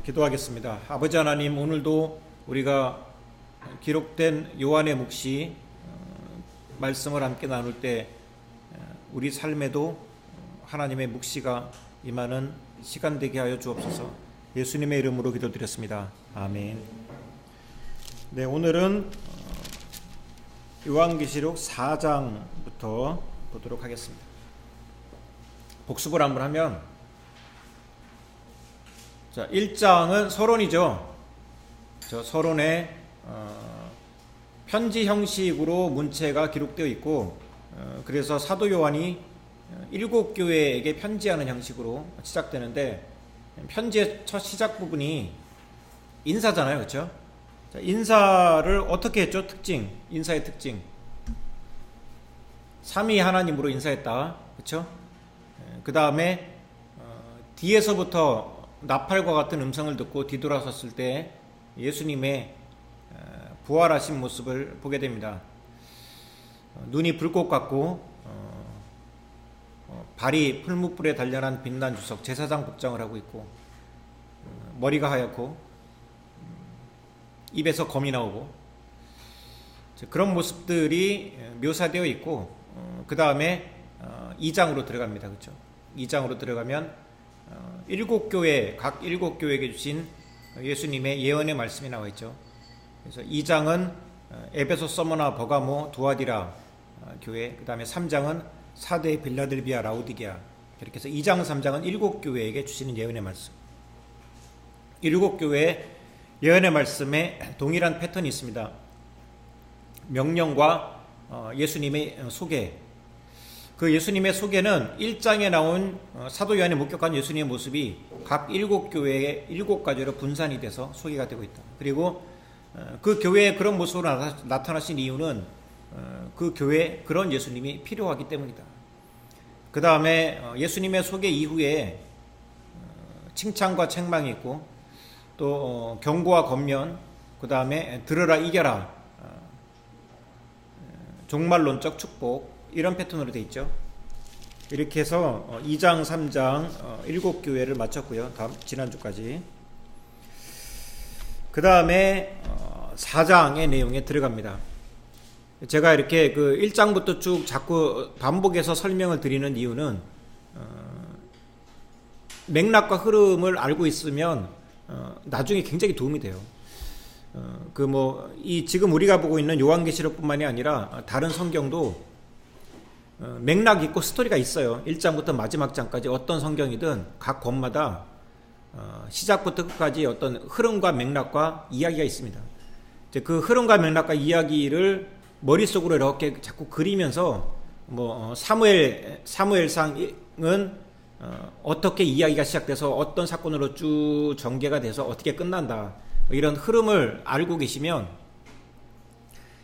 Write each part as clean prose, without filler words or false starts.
기도하겠습니다. 아버지 하나님, 오늘도 우리가 기록된 요한의 묵시 말씀을 함께 나눌 때 우리 삶에도 하나님의 묵시가 임하는 시간 되게 하여 주옵소서. 예수님의 이름으로 기도드렸습니다. 아멘. 네, 오늘은 요한계시록 4장부터 보도록 하겠습니다. 복습을 한번 하면, 자, 1장은 서론이죠. 저 서론에 편지 형식으로 문체가 기록되어 있고, 그래서 사도 요한이 7교회에게 편지하는 형식으로 시작되는데, 편지의 첫 시작 부분이 인사잖아요. 그렇죠? 자, 인사를 어떻게 했죠? 특징, 인사의 특징. 삼위 하나님으로 인사했다. 그렇죠? 그 다음에 뒤에서부터 나팔과 같은 음성을 듣고 뒤돌아섰을 때 예수님의 부활하신 모습을 보게 됩니다. 눈이 불꽃 같고 발이 풀무불에 단련한 빛난 주석, 제사장 복장을 하고 있고, 머리가 하얗고 입에서 검이 나오고, 그런 모습들이 묘사되어 있고, 그 다음에 2장으로 들어갑니다. 그렇죠? 2장으로 들어가면 7교회, 각 7교회에게 주신 예수님의 예언의 말씀이 나와 있죠. 그래서 2장은 에베소, 서머나, 버가모, 두아디라 교회, 그 다음에 3장은 사대, 빌라델비아, 라우디게아, 이렇게 해서 2장, 3장은 7교회에게 주시는 예언의 말씀. 7교회의 예언의 말씀에 동일한 패턴이 있습니다. 명령과 예수님의 소개. 그 예수님의 소개는 1장에 나온 사도 요한이 목격한 예수님의 모습이 각 7교회의 7가지로 분산이 돼서 소개가 되고 있다. 그리고 그 교회에 그런 모습으로 나타나신 이유는 그 교회에 그런 예수님이 필요하기 때문이다. 그 다음에 예수님의 소개 이후에 칭찬과 책망이 있고, 또 경고와 권면, 그 다음에 들으라 이겨라, 종말론적 축복, 이런 패턴으로 되어 있죠. 이렇게 해서 2장, 3장 7교회를 마쳤고요. 지난주까지. 그 다음에 4장의 내용에 들어갑니다. 제가 이렇게 그 1장부터 쭉 자꾸 반복해서 설명을 드리는 이유는 맥락과 흐름을 알고 있으면 나중에 굉장히 도움이 돼요. 이 지금 우리가 보고 있는 요한계시록뿐만이 아니라 다른 성경도 맥락이 있고 스토리가 있어요. 1장부터 마지막 장까지 어떤 성경이든 각 권마다 시작부터 끝까지 어떤 흐름과 맥락과 이야기가 있습니다. 이제 그 흐름과 맥락과 이야기를 머릿속으로 이렇게 자꾸 그리면서 사무엘상은 어떻게 이야기가 시작돼서 어떤 사건으로 쭉 전개가 돼서 어떻게 끝난다, 이런 흐름을 알고 계시면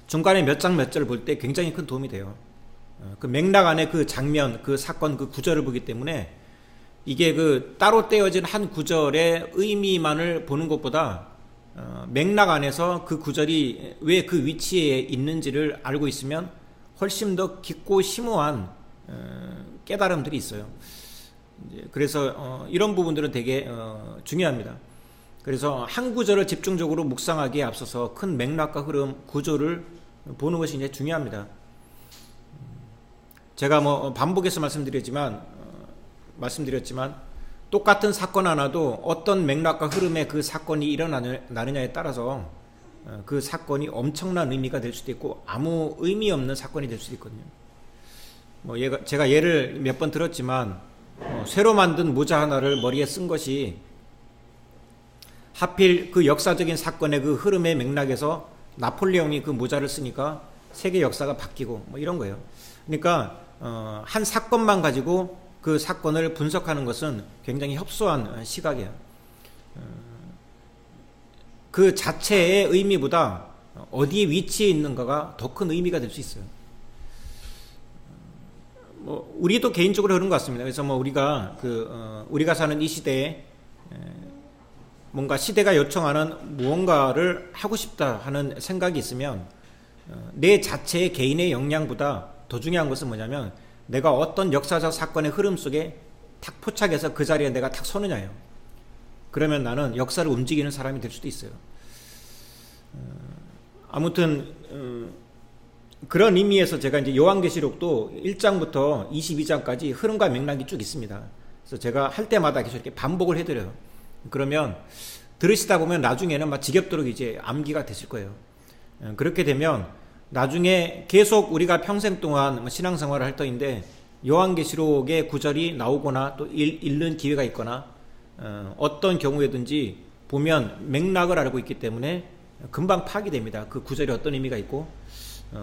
중간에 몇 장 몇 절을 볼 때 굉장히 큰 도움이 돼요. 그 맥락 안에 그 장면, 그 사건, 그 구절을 보기 때문에 이게 그 따로 떼어진 한 구절의 의미만을 보는 것보다 맥락 안에서 그 구절이 왜 그 위치에 있는지를 알고 있으면 훨씬 더 깊고 심오한 깨달음들이 있어요. 그래서 이런 부분들은 되게 중요합니다. 그래서 한 구절을 집중적으로 묵상하기에 앞서서 큰 맥락과 흐름, 구조를 보는 것이 이제 중요합니다. 제가 반복해서 말씀드렸지만 똑같은 사건 하나도 어떤 맥락과 흐름에 그 사건이 일어나느냐에 따라서 그 사건이 엄청난 의미가 될 수도 있고 아무 의미 없는 사건이 될 수도 있거든요. 제가 예를 몇 번 들었지만 새로 만든 모자 하나를 머리에 쓴 것이 하필 그 역사적인 사건의 그 흐름의 맥락에서 나폴레옹이 그 모자를 쓰니까 세계 역사가 바뀌고 이런 거예요. 그러니까 한 사건만 가지고 그 사건을 분석하는 것은 굉장히 협소한 시각이에요. 그 자체의 의미보다 어디에 위치해 있는가가 더 큰 의미가 될 수 있어요. 우리도 개인적으로 그런 것 같습니다. 그래서 우리가 사는 이 시대에 뭔가 시대가 요청하는 무언가를 하고 싶다 하는 생각이 있으면 내 자체의 개인의 역량보다 더 중요한 것은 뭐냐면 내가 어떤 역사적 사건의 흐름 속에 탁 포착해서 그 자리에 내가 탁 서느냐예요. 그러면 나는 역사를 움직이는 사람이 될 수도 있어요. 아무튼 그런 의미에서 제가 이제 요한계시록도 1장부터 22장까지 흐름과 맥락이 쭉 있습니다. 그래서 제가 할 때마다 계속 이렇게 반복을 해드려요. 그러면 들으시다 보면 나중에는 막 지겹도록 이제 암기가 되실 거예요. 그렇게 되면 나중에 계속 우리가 평생 동안 신앙생활을 할 터인데 요한계시록의 구절이 나오거나 또 읽는 기회가 있거나 어떤 경우에든지 보면 맥락을 알고 있기 때문에 금방 파악이 됩니다. 그 구절이 어떤 의미가 있고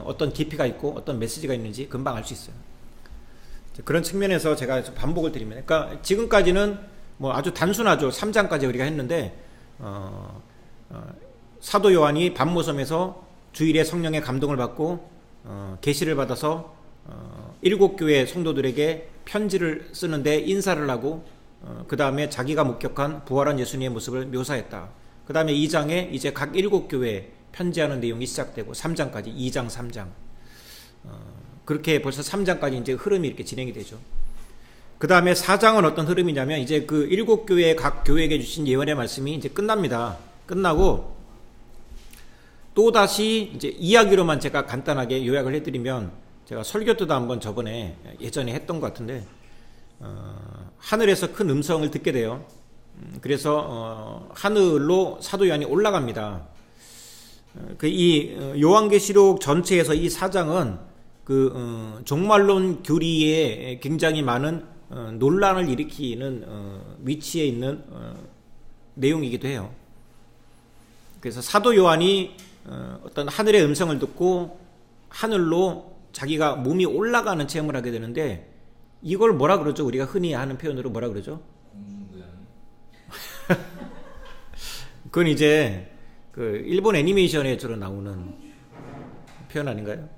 어떤 깊이가 있고 어떤 메시지가 있는지 금방 알 수 있어요. 그런 측면에서 제가 반복을 드립니다. 그러니까 지금까지는 뭐 아주 단순하죠. 3장까지 우리가 했는데 사도 요한이 밤모섬에서 주일에 성령의 감동을 받고 계시를 받아서 7교회 성도들에게 편지를 쓰는데 인사를 하고 그 다음에 자기가 목격한 부활한 예수님의 모습을 묘사했다. 그 다음에 2장에 이제 각 7교회에 편지하는 내용이 시작되고 3장까지 2장 3장 그렇게 벌써 3장까지 이제 흐름이 이렇게 진행이 되죠. 그 다음에 4장은 어떤 흐름이냐면 이제 그 7교회 각 교회에게 주신 예언의 말씀이 이제 끝납니다. 끝나고 또다시 이제 이야기로만 제가 간단하게 요약을 해드리면 제가 설교 때도 한번 저번에 예전에 했던 것 같은데 하늘에서 큰 음성을 듣게 돼요. 그래서 하늘로 사도 요한이 올라갑니다. 이 요한계시록 전체에서 이 4장은 그 종말론 교리에 굉장히 많은 논란을 일으키는 위치에 있는 내용이기도 해요. 그래서 사도 요한이 어떤 하늘의 음성을 듣고 하늘로 자기가 몸이 올라가는 체험을 하게 되는데 이걸 뭐라 그러죠? 우리가 흔히 하는 표현으로 뭐라 그러죠? 그건 이제 그 일본 애니메이션에 주로 나오는 표현 아닌가요?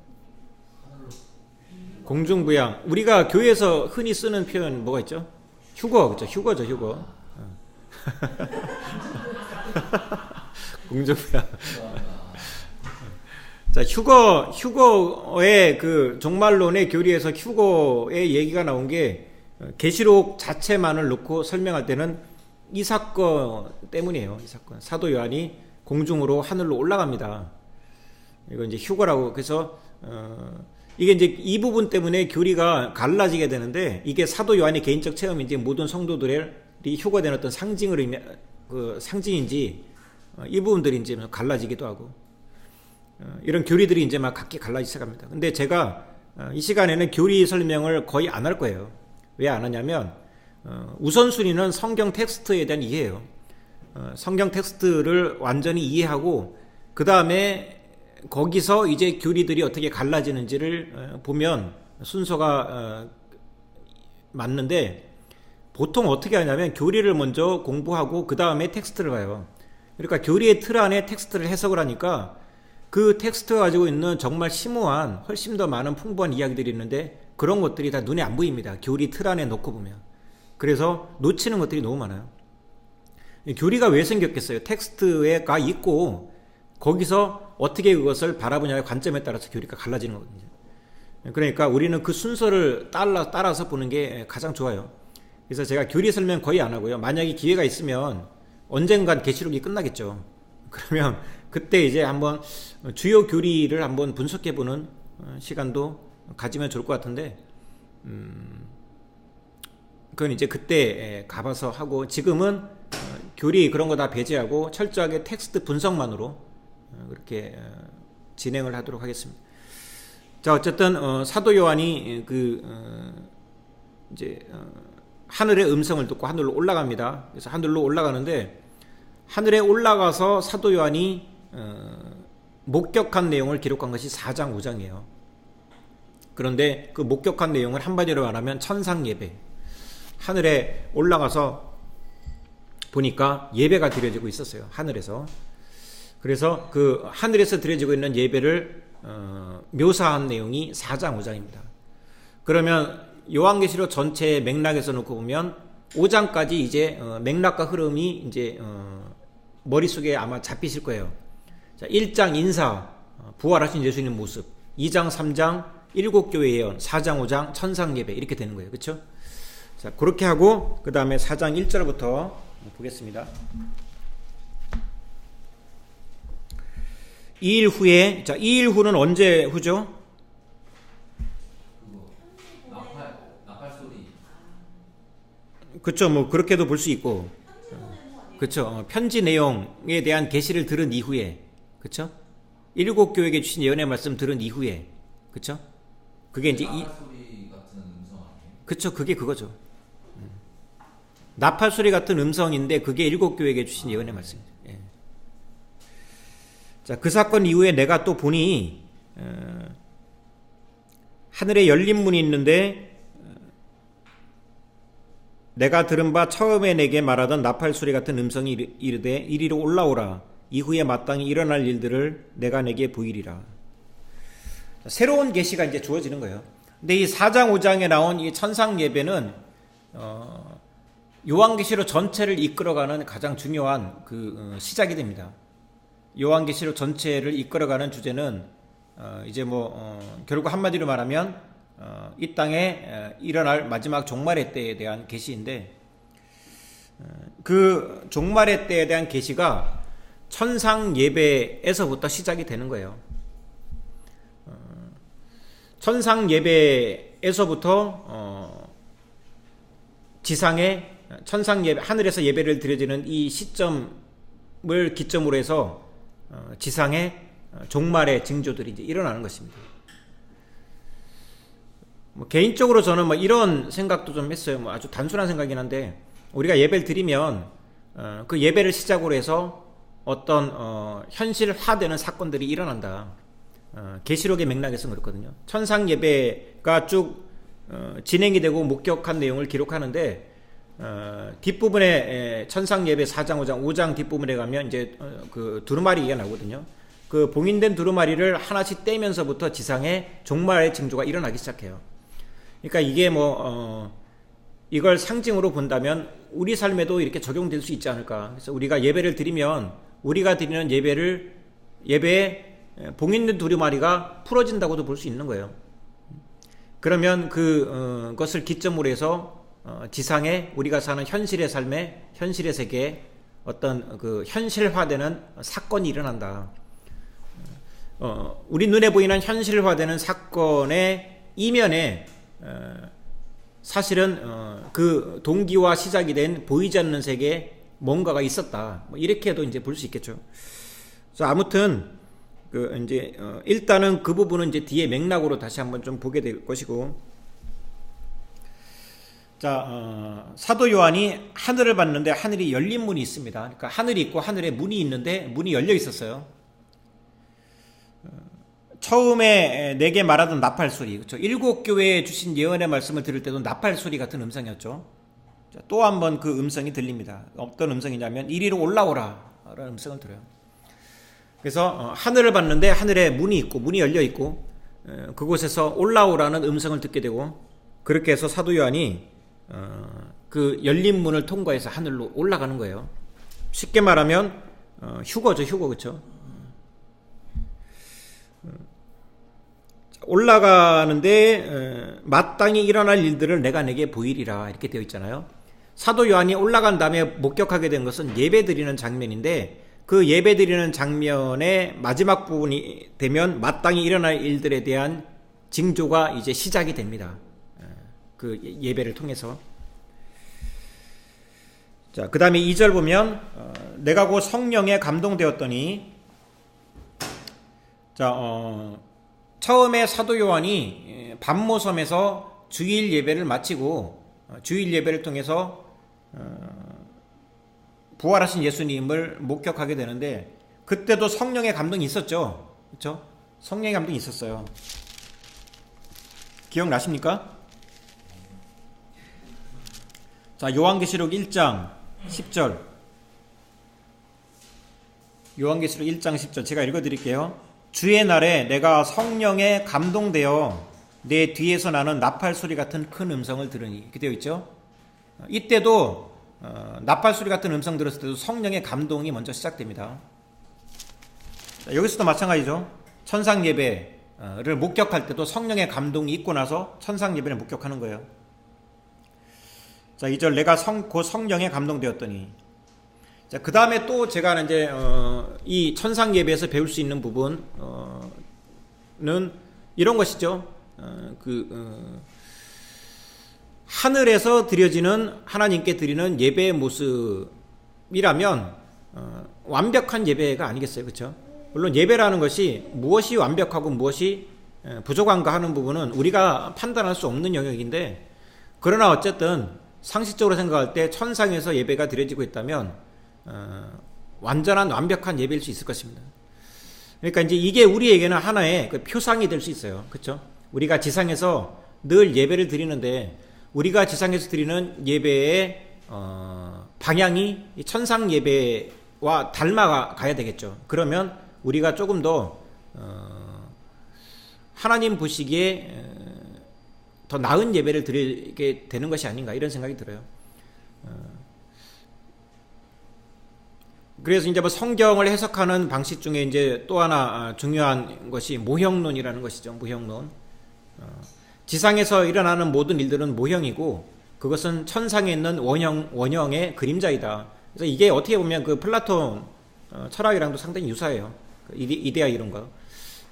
공중부양. 우리가 교회에서 흔히 쓰는 표현 뭐가 있죠? 휴거, 그렇죠? 휴거죠, 휴거. 공중부양. 자, 휴거의 그 종말론의 교리에서 휴거의 얘기가 나온 게 계시록 자체만을 놓고 설명할 때는 이 사건 때문이에요. 이 사건. 사도 요한이 공중으로 하늘로 올라갑니다. 이거 이제 휴거라고. 그래서 이게 이제 이 부분 때문에 교리가 갈라지게 되는데 이게 사도 요한의 개인적 체험인지 모든 성도들이 휴거된 어떤 상징으로 그 상징인지 이 부분들이 이제 갈라지기도 하고 이런 교리들이 이제 막 각기 갈라지기 시작합니다. 근데 제가 이 시간에는 교리 설명을 거의 안 할 거예요. 왜 안 하냐면 우선순위는 성경 텍스트에 대한 이해예요. 성경 텍스트를 완전히 이해하고 그 다음에 거기서 이제 교리들이 어떻게 갈라지는지를 보면 순서가 맞는데 보통 어떻게 하냐면 교리를 먼저 공부하고 그 다음에 텍스트를 봐요. 그러니까 교리의 틀 안에 텍스트를 해석을 하니까 그 텍스트가 가지고 있는 정말 심오한 훨씬 더 많은 풍부한 이야기들이 있는데 그런 것들이 다 눈에 안 보입니다. 교리 틀 안에 놓고 보면. 그래서 놓치는 것들이 너무 많아요. 교리가 왜 생겼겠어요? 텍스트가 있고 거기서 어떻게 그것을 바라보냐의 관점에 따라서 교리가 갈라지는 거거든요. 그러니까 우리는 그 순서를 따라서 보는 게 가장 좋아요. 그래서 제가 교리 설명 거의 안 하고요. 만약에 기회가 있으면 언젠간 계시록이 끝나겠죠. 그러면 그때 이제 한번 주요 교리를 한번 분석해보는 시간도 가지면 좋을 것 같은데 그건 이제 그때 가봐서 하고 지금은 교리 그런 거 다 배제하고 철저하게 텍스트 분석만으로 그렇게 진행을 하도록 하겠습니다. 자, 어쨌든 사도 요한이 이제 하늘의 음성을 듣고 하늘로 올라갑니다. 그래서 하늘로 올라가는데 하늘에 올라가서 사도 요한이 목격한 내용을 기록한 것이 4장 5장이에요. 그런데 그 목격한 내용을 한마디로 말하면 천상 예배. 하늘에 올라가서 보니까 예배가 드려지고 있었어요. 하늘에서. 그래서 그 하늘에서 드려지고 있는 예배를 묘사한 내용이 4장 5장입니다. 그러면 요한계시록 전체의 맥락에서 놓고 보면 5장까지 이제 맥락과 흐름이 이제 머릿속에 아마 잡히실 거예요. 자, 1장 인사, 부활하신 예수님 모습, 2장 3장 7교회 예언, 4장 5장 천상 예배 이렇게 되는 거예요. 그렇죠? 자, 그렇게 하고 그 다음에 4장 1절부터 보겠습니다. 2일 후에, 자, 2일 후는 언제 후죠? 나팔 소리. 그쵸, 뭐, 그렇게도 볼 수 있고. 그쵸. 편지 내용에 대한 계시를 들은 이후에. 그쵸? 일곱 교회에게 주신 예언의 말씀 들은 이후에. 그쵸? 그게 이제 나팔 소리 같은 음성 아니에요? 그쵸, 그게 그거죠. 나팔 소리 같은 음성인데 그게 일곱 교회에게 주신 예언의 말씀이죠. 예. 자, 그 사건 이후에 내가 또 보니 하늘에 열린 문이 있는데 내가 들은 바 처음에 내게 말하던 나팔 소리 같은 음성이 이르되 이리로 올라오라. 이후에 마땅히 일어날 일들을 내가 내게 보이리라. 자, 새로운 계시가 이제 주어지는 거예요. 근데 이 4장 5장에 나온 이 천상 예배는 요한계시록 전체를 이끌어가는 가장 중요한 시작이 됩니다. 요한계시록 전체를 이끌어가는 주제는 이제 결국 한마디로 말하면 이 땅에 일어날 마지막 종말의 때에 대한 계시인데 그 종말의 때에 대한 계시가 천상 예배에서부터 시작이 되는 거예요. 천상 예배에서부터 지상에 천상 예배, 하늘에서 예배를 드려지는 이 시점을 기점으로 해서 지상에 종말의 징조들이 이제 일어나는 것입니다. 개인적으로 저는 이런 생각도 좀 했어요. 아주 단순한 생각이긴 한데 우리가 예배를 드리면 그 예배를 시작으로 해서 어떤 현실화되는 사건들이 일어난다. 계시록의 맥락에서 그렇거든요. 천상 예배가 쭉 진행이 되고 목격한 내용을 기록하는데 뒷부분에 천상 예배 4장 5장 뒷부분에 가면 이제 그 두루마리가 나오거든요. 그 봉인된 두루마리를 하나씩 떼면서부터 지상에 종말의 징조가 일어나기 시작해요. 그러니까 이게 이걸 상징으로 본다면 우리 삶에도 이렇게 적용될 수 있지 않을까. 그래서 우리가 예배를 드리면 우리가 드리는 예배에 봉인된 두루마리가 풀어진다고도 볼 수 있는 거예요. 그러면 그것을 기점으로 해서 지상에 우리가 사는 현실의 삶에 현실의 세계에 어떤 그 현실화되는 사건이 일어난다. 우리 눈에 보이는 현실화되는 사건의 이면에 사실은 그 동기와 시작이 된 보이지 않는 세계에 뭔가가 있었다. 이렇게도 이제 볼 수 있겠죠. 그래서 아무튼 이제 일단은 그 부분은 이제 뒤에 맥락으로 다시 한번 좀 보게 될 것이고. 자, 사도 요한이 하늘을 봤는데 하늘이 열린 문이 있습니다. 그러니까 하늘이 있고 하늘에 문이 있는데 문이 열려 있었어요. 처음에 내게 말하던 나팔 소리, 그렇죠? 일곱 교회에 주신 예언의 말씀을 들을 때도 나팔 소리 같은 음성이었죠. 자, 또 한 번 그 음성이 들립니다. 어떤 음성이냐면 이리로 올라오라 라는 음성을 들어요. 그래서 하늘을 봤는데 하늘에 문이 있고 문이 열려 있고 그곳에서 올라오라는 음성을 듣게 되고 그렇게 해서 사도 요한이 그 열린 문을 통과해서 하늘로 올라가는 거예요. 쉽게 말하면 휴거죠, 휴거. 그렇죠? 올라가는데 마땅히 일어날 일들을 내가 내게 보이리라 이렇게 되어 있잖아요. 사도 요한이 올라간 다음에 목격하게 된 것은 예배 드리는 장면인데 그 예배 드리는 장면의 마지막 부분이 되면 마땅히 일어날 일들에 대한 징조가 이제 시작이 됩니다. 그 예배를 통해서. 자, 그 다음에 2절 보면 내가 곧 성령에 감동되었더니, 자, 처음에 사도 요한이 반모섬에서 주일 예배를 마치고 주일 예배를 통해서 부활하신 예수님을 목격하게 되는데 그때도 성령의 감동이 있었죠. 그렇죠? 성령의 감동이 있었어요. 기억나십니까? 자, 요한계시록 1장 10절. 요한계시록 1장 10절 제가 읽어드릴게요. 주의 날에 내가 성령에 감동되어 내 뒤에서 나는 나팔 소리 같은 큰 음성을 들으니 이렇게 되어 있죠. 이때도 나팔 소리 같은 음성 들었을 때도 성령의 감동이 먼저 시작됩니다. 자, 여기서도 마찬가지죠. 천상 예배를 목격할 때도 성령의 감동이 있고 나서 천상 예배를 목격하는 거예요. 자, 2절 내가 곧 성령에 감동되었더니 자, 그 다음에 또 제가 이제 이 천상 예배에서 배울 수 있는 부분은 이런 것이죠. 하늘에서 드려지는 하나님께 드리는 예배의 모습이라면 완벽한 예배가 아니겠어요, 그렇죠? 물론 예배라는 것이 무엇이 완벽하고 무엇이 부족한가 하는 부분은 우리가 판단할 수 없는 영역인데, 그러나 어쨌든 상식적으로 생각할 때 천상에서 예배가 드려지고 있다면 완전한 완벽한 예배일 수 있을 것입니다. 그러니까 이제 이게 우리에게는 하나의 그 표상이 될 수 있어요, 그렇죠? 우리가 지상에서 늘 예배를 드리는데 우리가 지상에서 드리는 예배의 방향이 천상 예배와 닮아가야 되겠죠. 그러면 우리가 조금 더 하나님 보시기에 더 나은 예배를 드리게 되는 것이 아닌가, 이런 생각이 들어요. 그래서 이제 뭐 성경을 해석하는 방식 중에 이제 또 하나 중요한 것이 모형론이라는 것이죠. 모형론. 지상에서 일어나는 모든 일들은 모형이고 그것은 천상에 있는 원형의 그림자이다. 그래서 이게 어떻게 보면 그 플라톤 철학이랑도 상당히 유사해요. 이데아 이론과.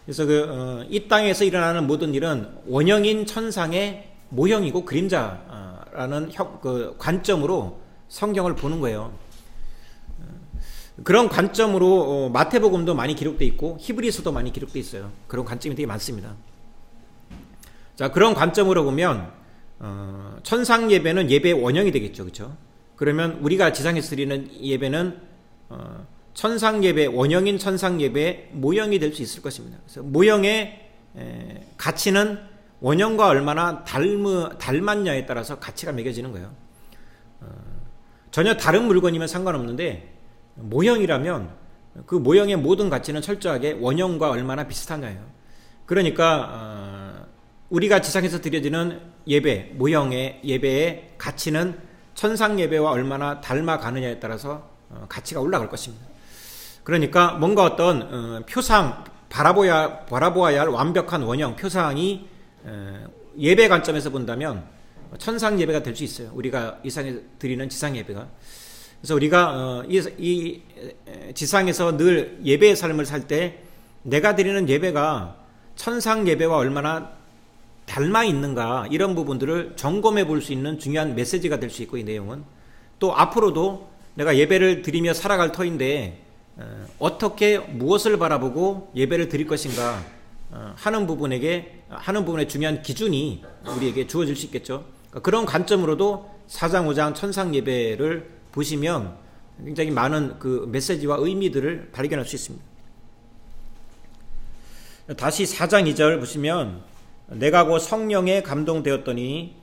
그래서 이 땅에서 일어나는 모든 일은 원형인 천상의 모형이고 그림자라는 그 관점으로 성경을 보는 거예요. 그런 관점으로 마태복음도 많이 기록되어 있고 히브리서도 많이 기록되어 있어요. 그런 관점이 되게 많습니다. 자, 그런 관점으로 보면 천상 예배는 예배의 원형이 되겠죠, 그렇죠? 그러면 우리가 지상에서 드리는 예배는 천상 예배, 원형인 천상 예배의 모형이 될 수 있을 것입니다. 그래서 모형의 가치는 원형과 얼마나 닮았냐에 따라서 가치가 매겨지는 거예요. 전혀 다른 물건이면 상관없는데 모형이라면 그 모형의 모든 가치는 철저하게 원형과 얼마나 비슷하냐예요. 그러니까 우리가 지상에서 드려지는 예배, 모형의 예배의 가치는 천상 예배와 얼마나 닮아가느냐에 따라서 가치가 올라갈 것입니다. 그러니까 뭔가 어떤 표상, 바라보아야 할 완벽한 원형, 표상이 예배 관점에서 본다면 천상 예배가 될 수 있어요. 우리가 이상에 드리는 지상 예배가. 그래서 우리가 이 지상에서 늘 예배의 삶을 살 때 내가 드리는 예배가 천상 예배와 얼마나 닮아 있는가, 이런 부분들을 점검해 볼 수 있는 중요한 메시지가 될 수 있고, 이 내용은 또 앞으로도 내가 예배를 드리며 살아갈 터인데 어떻게 무엇을 바라보고 예배를 드릴 것인가 하는 부분의 중요한 기준이 우리에게 주어질 수 있겠죠. 그런 관점으로도 4장 5장 천상 예배를 보시면 굉장히 많은 그 메시지와 의미들을 발견할 수 있습니다. 다시 4장 2절 보시면 내가 곧 성령에 감동되었더니,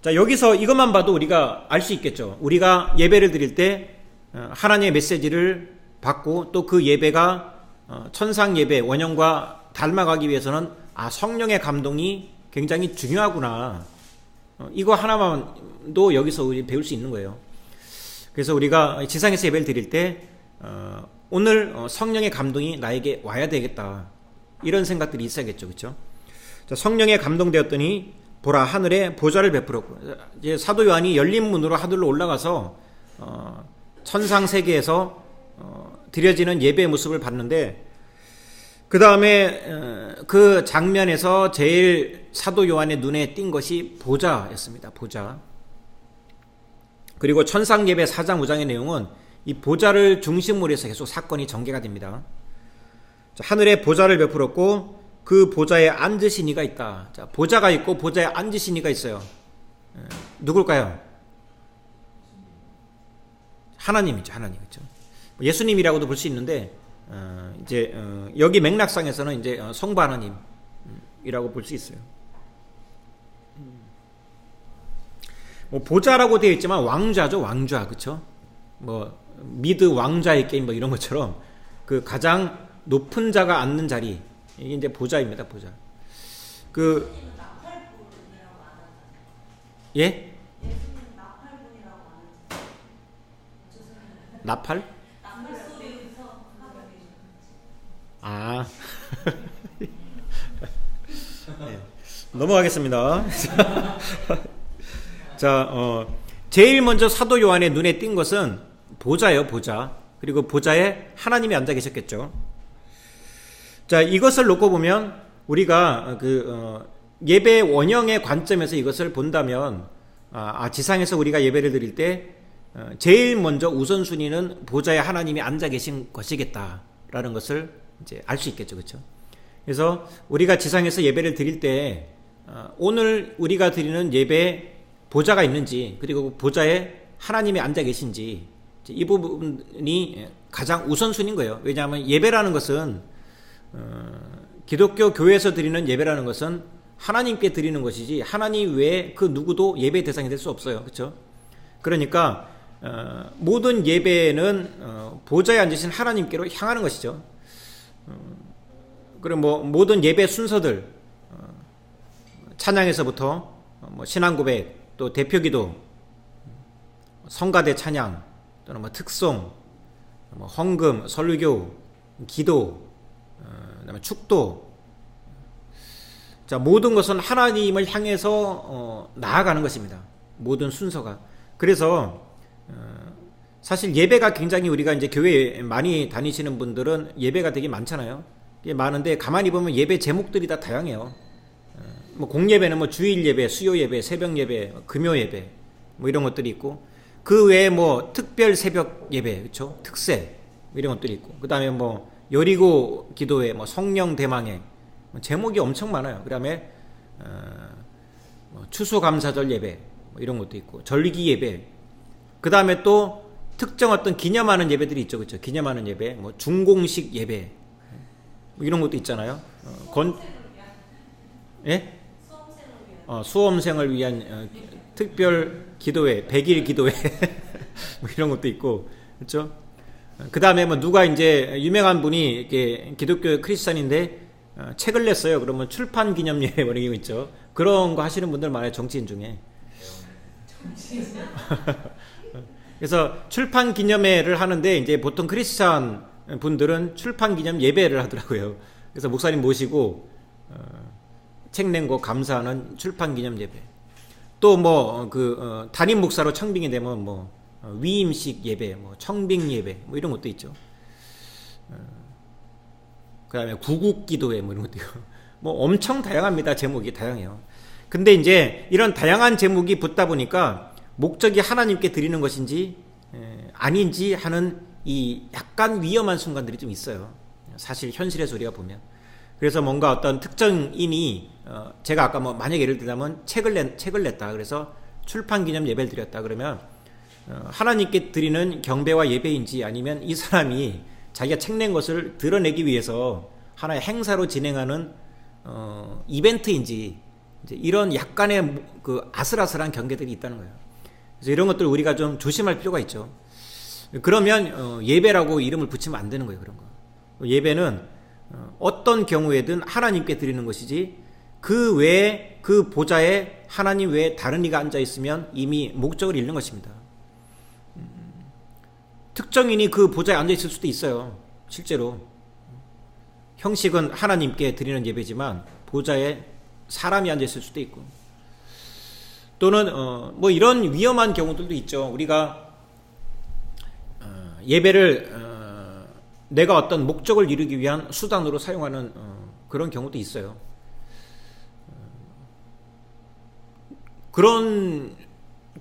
자, 여기서 이것만 봐도 우리가 알 수 있겠죠. 우리가 예배를 드릴 때 하나님의 메시지를 받고 또 그 예배가 천상 예배 원형과 닮아가기 위해서는 성령의 감동이 굉장히 중요하구나, 이거 하나만도 여기서 우리 배울 수 있는 거예요. 그래서 우리가 지상에서 예배를 드릴 때 오늘 성령의 감동이 나에게 와야 되겠다, 이런 생각들이 있어야겠죠, 그렇죠? 성령에 감동되었더니 보라 하늘에 보좌를 베풀었고, 이제 사도 요한이 열린 문으로 하늘로 올라가서 천상 세계에서 드려지는 예배의 모습을 봤는데, 그 다음에 그 장면에서 제일 사도 요한의 눈에 띈 것이 보좌였습니다. 보좌. 그리고 천상 예배 4장 5장의 내용은 이 보좌를 중심으로 해서 계속 사건이 전개가 됩니다. 자, 하늘에 보좌를 베풀었고 그 보좌에 앉으신 이가 있다. 자, 보좌가 있고 보좌에 앉으신 이가 있어요. 누굴까요? 하나님이죠. 하나님. 그렇죠? 예수님이라고도 볼 수 있는데 여기 맥락상에서는 이제 성부 하나님이라고 볼 수 있어요. 뭐 보좌라고 되어 있지만 왕좌죠, 왕좌, 그렇죠? 뭐 미드 왕좌의 게임 뭐 이런 것처럼 그 가장 높은 자가 앉는 자리, 이게 이제 보좌입니다, 보좌. 그 예? 나팔? 네. 넘어가겠습니다. 자, 제일 먼저 사도 요한의 눈에 띈 것은 보좌예요, 보좌. 그리고 보좌에 하나님이 앉아 계셨겠죠. 자, 이것을 놓고 보면 우리가 예배 원형의 관점에서 이것을 본다면 지상에서 우리가 예배를 드릴 때 제일 먼저 우선순위는 보좌에 하나님이 앉아 계신 것이겠다라는 것을 이제 알 수 있겠죠, 그렇죠? 그래서 우리가 지상에서 예배를 드릴 때 오늘 우리가 드리는 예배 보좌가 있는지, 그리고 보좌에 하나님이 앉아 계신지, 이 부분이 가장 우선순위인 거예요. 왜냐하면 예배라는 것은 기독교 교회에서 드리는 예배라는 것은 하나님께 드리는 것이지 하나님 외에 그 누구도 예배 대상이 될 수 없어요. 그렇죠? 그러니까 모든 예배는 보좌에 앉으신 하나님께로 향하는 것이죠. 그리고 뭐 모든 예배 순서들, 찬양에서부터 신앙고백, 또 대표기도, 성가대 찬양, 또는 특송, 헌금, 설교, 기도, 그다음에 축도. 자, 모든 것은 하나님을 향해서 나아가는 것입니다. 모든 순서가. 그래서 사실 예배가 굉장히, 우리가 이제 교회 많이 다니시는 분들은 예배가 되게 많잖아요. 많은데 가만히 보면 예배 제목들이 다 다양해요. 공예배는 주일 예배, 수요 예배, 새벽 예배, 금요 예배, 이런 것들이 있고, 그 외에 특별 새벽 예배, 그렇죠? 특세 이런 것들이 있고, 그 다음에 여리고 기도회, 성령 대망회, 제목이 엄청 많아요. 그 다음에 추수감사절 예배, 이런 것도 있고, 절기 예배, 그 다음에 또 특정 어떤 기념하는 예배들이 있죠, 그렇죠? 기념하는 예배, 중공식 예배, 이런 것도 있잖아요. 예? 수험생을 위한 특별 기도회, 100일 기도회, 이런 것도 있고, 그렇죠? 그 다음에 누가 이제 유명한 분이 이렇게 기독교 크리스찬인데 책을 냈어요. 그러면 출판 기념 예배 이런 게 있죠. 그런 거 하시는 분들 많아요, 정치인 중에. 그래서 출판 기념회를 하는데 이제 보통 크리스찬 분들은 출판 기념 예배를 하더라고요. 그래서 목사님 모시고 책 낸 거 감사하는 출판 기념 예배. 또 담임 목사로 청빙이 되면 위임식 예배, 청빙 예배, 이런 것도 있죠. 그 다음에 구국 기도회, 이런 것도 있고. 엄청 다양합니다. 제목이 다양해요. 근데 이제 이런 다양한 제목이 붙다 보니까 목적이 하나님께 드리는 것인지 아닌지 하는 이 약간 위험한 순간들이 좀 있어요. 사실 현실에서 우리가 보면. 그래서 뭔가 어떤 특정인이 제가 아까 만약에 예를 들자면 책을 냈다. 그래서 출판 기념 예배를 드렸다. 그러면 하나님께 드리는 경배와 예배인지, 아니면 이 사람이 자기가 책 낸 것을 드러내기 위해서 하나의 행사로 진행하는 이벤트인지, 이제 이런 약간의 아슬아슬한 경계들이 있다는 거예요. 그래서 이런 것들 우리가 좀 조심할 필요가 있죠. 그러면 예배라고 이름을 붙이면 안 되는 거예요. 그런 거. 예배는 어떤 경우에든 하나님께 드리는 것이지, 그 외에, 그 보좌에 하나님 외에 다른 이가 앉아 있으면 이미 목적을 잃는 것입니다. 특정인이 그 보좌에 앉아 있을 수도 있어요. 실제로 형식은 하나님께 드리는 예배지만 보좌에 사람이 앉아 있을 수도 있고, 또는 이런 위험한 경우들도 있죠. 우리가 예배를 내가 어떤 목적을 이루기 위한 수단으로 사용하는 그런 경우도 있어요. 그런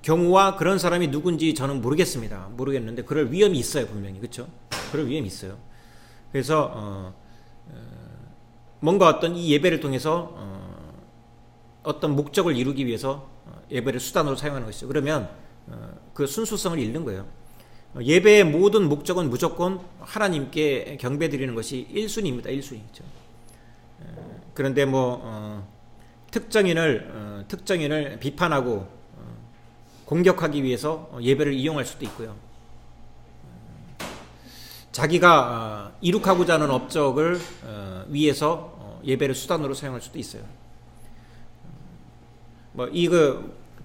경우와 그런 사람이 누군지 저는 모르겠는데 그럴 위험이 있어요, 분명히. 그렇죠? 그럴 위험이 있어요. 그래서 뭔가 어떤 이 예배를 통해서 어떤 목적을 이루기 위해서 예배를 수단으로 사용하는 것이죠. 그러면 그 순수성을 잃는 거예요. 예배의 모든 목적은 무조건 하나님께 경배드리는 것이 1순위입니다. 1순위죠. 그런데 특정인을 비판하고 공격하기 위해서 예배를 이용할 수도 있고요. 자기가 이룩하고자 하는 업적을 위해서 예배를 수단으로 사용할 수도 있어요.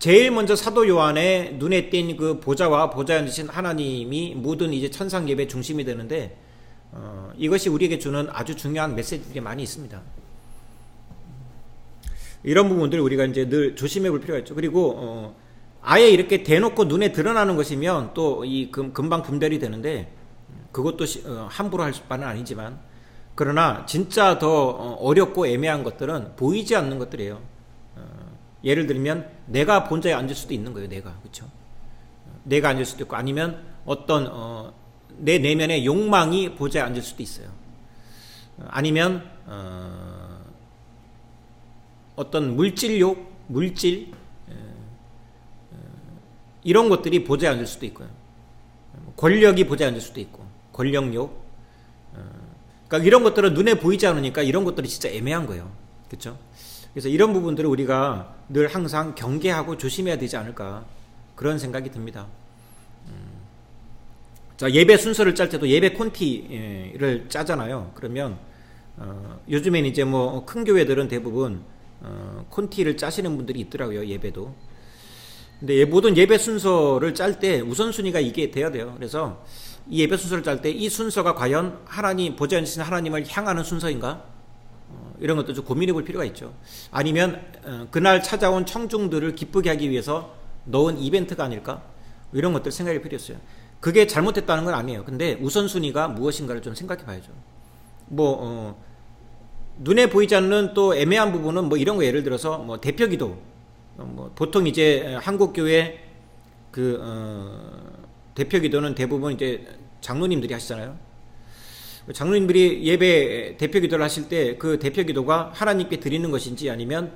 제일 먼저 사도 요한의 눈에 띈 그 보좌와 보좌에 앉으신 하나님이 모든 이제 천상 예배 중심이 되는데, 이것이 우리에게 주는 아주 중요한 메시지들이 많이 있습니다. 이런 부분들 우리가 이제 늘 조심해 볼 필요가 있죠. 그리고 아예 이렇게 대놓고 눈에 드러나는 것이면 또 이 금방 분별이 되는데 그것도 함부로 할 바는 아니지만 그러나 진짜 더 어렵고 애매한 것들은 보이지 않는 것들이에요. 예를 들면 내가 본자에 앉을 수도 있는 거예요. 내가 그렇죠. 내가 앉을 수도 있고 아니면 어떤 내 내면의 욕망이 보좌에 앉을 수도 있어요. 아니면 어떤 물질욕, 물질 이런 것들이 보좌에 앉을 수도 있고요. 권력이 보좌에 앉을 수도 있고 권력욕. 그러니까 이런 것들은 눈에 보이지 않으니까 이런 것들이 진짜 애매한 거예요. 그렇죠? 그래서 이런 부분들을 우리가 늘 항상 경계하고 조심해야 되지 않을까 그런 생각이 듭니다. 자, 예배 순서를 짤 때도 예배 콘티를 짜잖아요. 그러면 요즘엔 이제 뭐 큰 교회들은 대부분 콘티를 짜시는 분들이 있더라고요. 예배도. 근데 모든 예배 순서를 짤 때 우선순위가 이게 돼야 돼요. 그래서 이 예배 순서를 짤 때 이 순서가 과연 하나님 보좌에 앉으신 하나님을 향하는 순서인가? 이런 것도 좀 고민해 볼 필요가 있죠. 아니면 그날 찾아온 청중들을 기쁘게 하기 위해서 넣은 이벤트가 아닐까? 이런 것들 생각할 필요 있어요. 그게 잘못됐다는 건 아니에요. 근데 우선순위가 무엇인가를 좀 생각해 봐야죠. 눈에 보이지 않는 또 애매한 부분은 뭐 이런 거 예를 들어서 뭐 대표기도 보통 이제 한국교회 대표기도는 대부분 이제 장로님들이 하시잖아요. 장로님들이 예배 대표기도를 하실 때 그 대표기도가 하나님께 드리는 것인지 아니면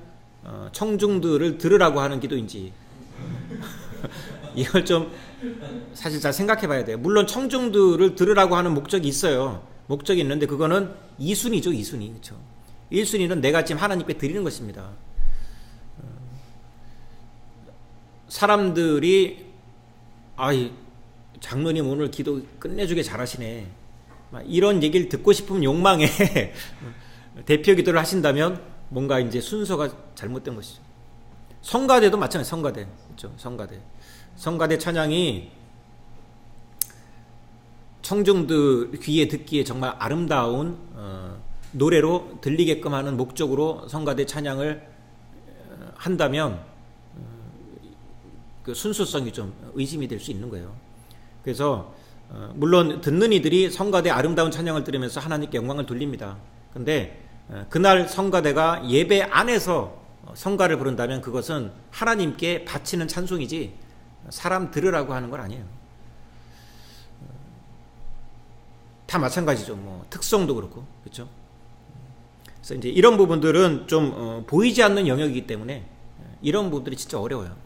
청중들을 들으라고 하는 기도인지 이걸 좀 사실 잘 생각해 봐야 돼요. 물론 청중들을 들으라고 하는 목적이 있어요. 목적이 있는데 그거는 2순위죠. 2순위. 그렇죠? 1순위는 내가 지금 하나님께 드리는 것입니다. 사람들이 장로님 오늘 기도 끝내주게 잘하시네. 이런 얘기를 듣고 싶은 욕망에 대표 기도를 하신다면 뭔가 이제 순서가 잘못된 것이죠. 성가대도 마찬가지. 성가대. 그렇죠? 성가대 찬양이 청중들 귀에 듣기에 정말 아름다운 노래로 들리게끔 하는 목적으로 성가대 찬양을 한다면 그 순수성이 좀 의심이 될 수 있는 거예요. 그래서 물론 듣는 이들이 성가대 아름다운 찬양을 들으면서 하나님께 영광을 돌립니다. 근데 그날 성가대가 예배 안에서 성가를 부른다면 그것은 하나님께 바치는 찬송이지 사람 들으라고 하는 건 아니에요. 다 마찬가지죠. 뭐 특성도 그렇고 그렇죠. 그래서 이제 이런 부분들은 좀 보이지 않는 영역이기 때문에 이런 부분들이 진짜 어려워요.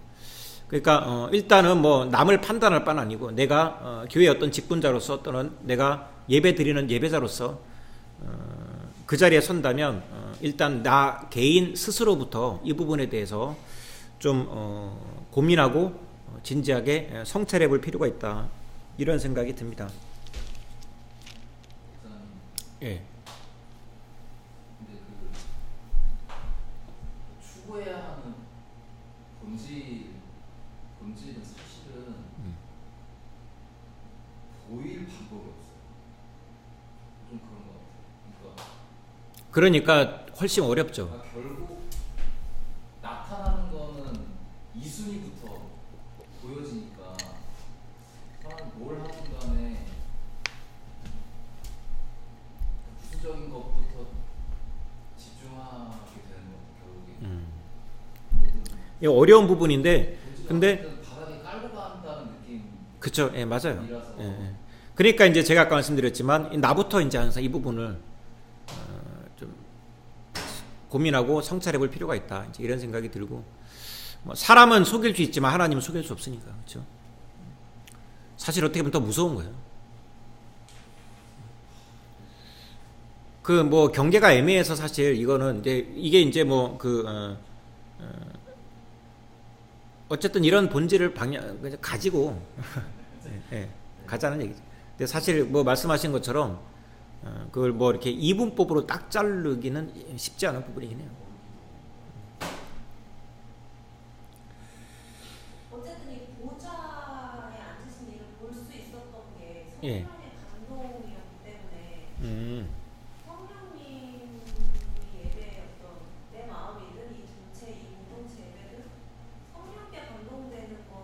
그러니까 일단은 뭐 남을 판단할 바는 아니고 내가 교회의 어떤 직분자로서 또는 내가 예배 드리는 예배자로서 그 자리에 선다면 일단 나 개인 스스로부터 이 부분에 대해서 좀 고민하고 진지하게 성찰해 볼 필요가 있다. 이런 생각이 듭니다. 예. 근데 추구해야 하는 본질은 사실은 보일 방법이 없어요. 좀 그런 것 같아요. 그러니까 훨씬 어렵죠. 결국 나타나는 거는 2순위부터 보여지니까 사람 뭘 하든 간에 부수적인 것부터 집중하게 되는 거예요. 결국에. 이 어려운 부분인데 근데 바닥에 깔고 간다는 느낌. 그쵸, 예, 맞아요. 예. 그러니까 이제 제가 아까 말씀드렸지만 나부터 이제 항상 이 부분을 좀 고민하고 성찰해 볼 필요가 있다. 이제 이런 생각이 들고 뭐 사람은 속일 수 있지만 하나님은 속일 수 없으니까 그렇죠. 사실 어떻게 보면 더 무서운 거예요. 그 뭐 경계가 애매해서 사실 이거는 이게 이제 뭐 어쨌든 이런 본질을 가지고 예, 가자는 얘기죠. 근데 사실 뭐 말씀하신 것처럼 그걸 뭐 이렇게 이분법으로 딱 자르기는 쉽지 않은 부분이긴 해요. 어쨌든 이 보좌에 앉으신 일을 볼 수 있었던 게 예. 성령의 감동이었기 때문에 성령님이 예배의 어떤 내 마음이든 이 전체 이 공동체 예배든 성령께 감동되는 거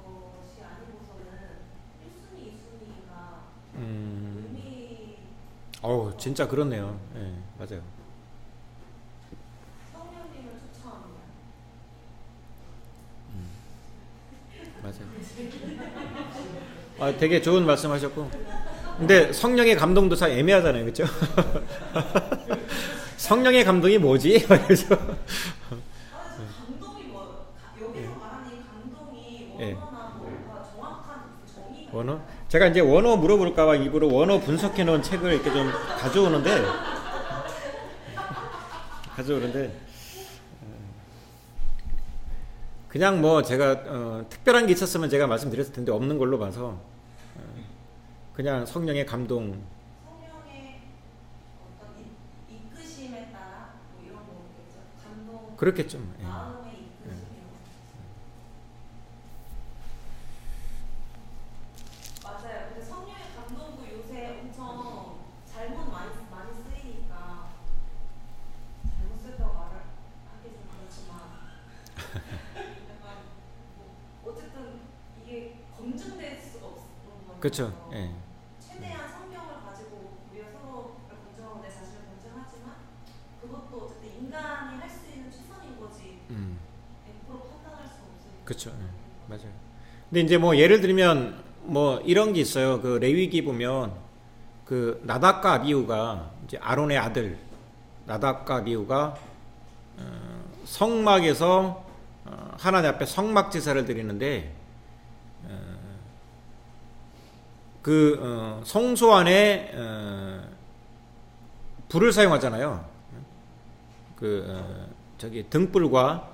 어우, 진짜 그렇네요. 예, 맞아요. 성령님을 추천합니다. 맞아요. 아, 되게 좋은 말씀하셨고. 근데 성령의 감동도 참 애매하잖아요, 그렇죠? 성령의 감동이 뭐지? 그래서 감동이 여기서 말하는 이 감동이 예. 원어나 뭔가 정확한 정의가 원어? 제가 이제 원어 물어볼까봐 일부러 원어 분석해 놓은 책을 이렇게 좀 가져오는데 그냥 뭐 제가 특별한 게 있었으면 제가 말씀드렸을 텐데 없는 걸로 봐서 그냥 성령의 감동. 성령의 어떤 이끄심에 따라 뭐 이런 거겠죠. 감동, 그렇겠죠. 예. 마음의 이끄심이요. 맞아요. 근데 성령의 감동도 요새 엄청 잘못 많이 쓰이니까 잘못 썼다고 말을 하기 좀 그렇지만 약간 뭐 어쨌든 이게 검증될 수가 없는 거죠. 그렇죠. 예. 최대한 성경을 가지고 우리가 서로를 검증하고 내 자신을 검증하지만 그것도 어쨌든 인간이 할 수 있는 최선인 거지 100% 판단할 수 없으니까. 그렇죠. 예. 맞아요. 근데 이제 뭐 예를 들면 뭐 이런 게 있어요. 그 레위기 보면 그 나답과 아비후가 이제 아론의 아들 나답과 아비후가 성막에서 하나님 앞에 성막 제사를 드리는데 그 성소 안에 불을 사용하잖아요. 그 저기 등불과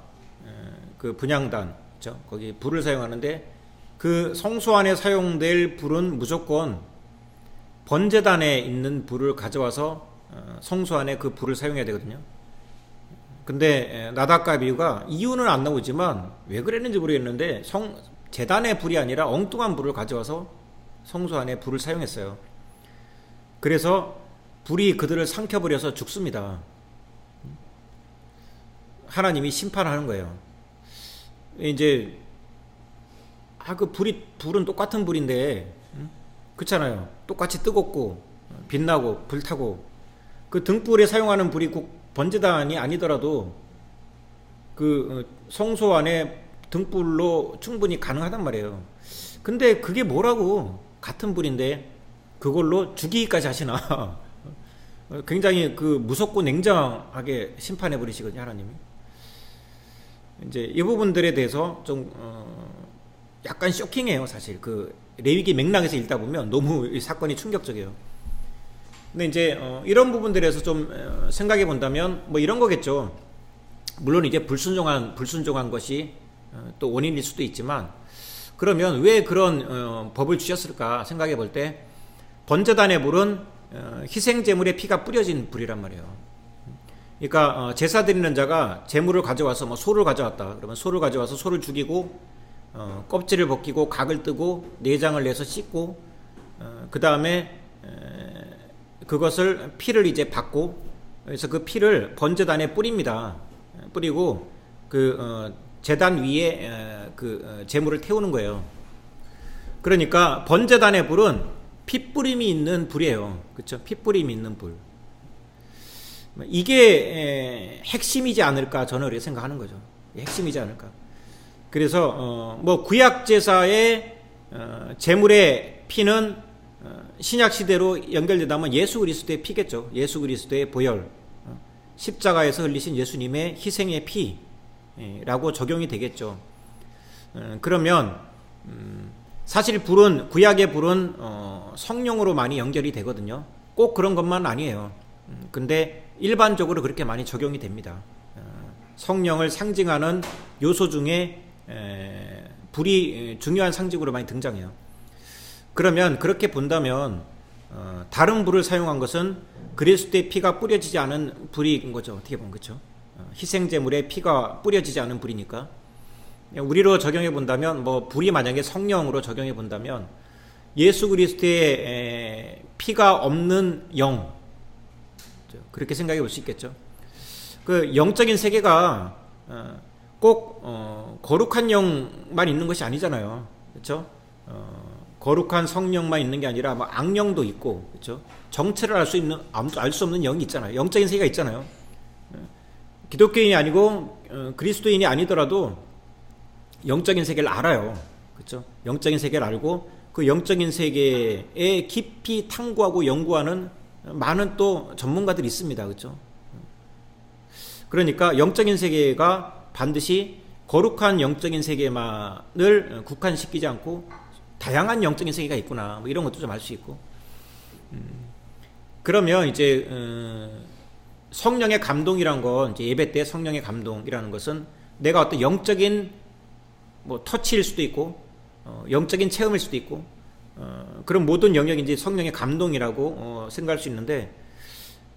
그 분향단, 그렇죠? 거기 불을 사용하는데 그 성소 안에 사용될 불은 무조건 번제단에 있는 불을 가져와서 성소 안에 그 불을 사용해야 되거든요. 근데 나답과 아비후가 이유는 안 나오지만 왜 그랬는지 모르겠는데 제단의 불이 아니라 엉뚱한 불을 가져와서 성소 안에 불을 사용했어요. 그래서 불이 그들을 삼켜버려서 죽습니다. 하나님이 심판하는 거예요. 이제 그 불은 똑같은 불인데 그렇잖아요. 똑같이 뜨겁고 빛나고 불타고 그 등불에 사용하는 불이 꼭 번제단이 아니더라도 그 성소 안에 등불로 충분히 가능하단 말이에요. 근데 그게 뭐라고 같은 불인데 그걸로 죽이기까지 하시나. 굉장히 그 무섭고 냉정하게 심판해 버리시거든요, 하나님이. 이제 이 부분들에 대해서 좀 약간 쇼킹해요, 사실. 그 레위기 맥락에서 읽다 보면 너무 이 사건이 충격적이에요. 근데 이제 이런 부분들에서 좀 생각해 본다면 뭐 이런 거겠죠. 물론 이제 불순종한 것이 또 원인일 수도 있지만 그러면 왜 그런 법을 주셨을까 생각해 볼 때 번제단의 불은 희생제물의 피가 뿌려진 불이란 말이에요. 그러니까 제사 드리는 자가 제물을 가져와서 뭐 소를 가져왔다. 그러면 소를 가져와서 소를 죽이고 껍질을 벗기고 각을 뜨고 내장을 내서 씻고 그 다음에 그것을 피를 이제 받고 그래서 그 피를 번제단에 뿌립니다. 뿌리고 그 제단 위에 그 제물을 태우는 거예요. 그러니까 번제단의 불은 핏뿌림이 있는 불이에요. 그렇죠? 핏뿌림이 있는 불. 이게 핵심이지 않을까 저는 그렇게 생각하는 거죠. 핵심이지 않을까. 그래서 뭐 구약 제사의 제물의 피는 신약 시대로 연결되다면 예수 그리스도의 피겠죠. 예수 그리스도의 보혈, 십자가에서 흘리신 예수님의 희생의 피라고 적용이 되겠죠. 그러면 사실 불은 구약의 불은 성령으로 많이 연결이 되거든요. 꼭 그런 것만 아니에요. 근데 일반적으로 그렇게 많이 적용이 됩니다. 성령을 상징하는 요소 중에 불이 중요한 상징으로 많이 등장해요. 그러면 그렇게 본다면 다른 불을 사용한 것은 그리스도의 피가 뿌려지지 않은 불인 거죠. 어떻게 보면 그렇죠? 희생제물에 피가 뿌려지지 않은 불이니까 우리로 적용해 본다면 뭐 불이 만약에 성령으로 적용해 본다면 예수 그리스도의 피가 없는 영 그렇게 생각해 볼 수 있겠죠. 그 영적인 세계가 꼭 거룩한 영만 있는 것이 아니잖아요. 그렇죠? 거룩한 성령만 있는 게 아니라 뭐 악령도 있고, 그렇죠? 정체를 알 수 없는 영이 있잖아요. 영적인 세계가 있잖아요. 기독교인이 아니고 그리스도인이 아니더라도 영적인 세계를 알아요. 그렇죠? 영적인 세계를 알고 그 영적인 세계에 깊이 탐구하고 연구하는 많은 또 전문가들이 있습니다. 그렇죠? 그러니까 영적인 세계가 반드시 거룩한 영적인 세계만을 국한시키지 않고 다양한 영적인 세계가 있구나. 뭐 이런 것도 좀 알 수 있고. 그러면 이제 성령의 감동이란 건 이제 예배 때 성령의 감동이라는 것은 내가 어떤 영적인 뭐 터치일 수도 있고 영적인 체험일 수도 있고 그런 모든 영역이 이제 성령의 감동이라고 생각할 수 있는데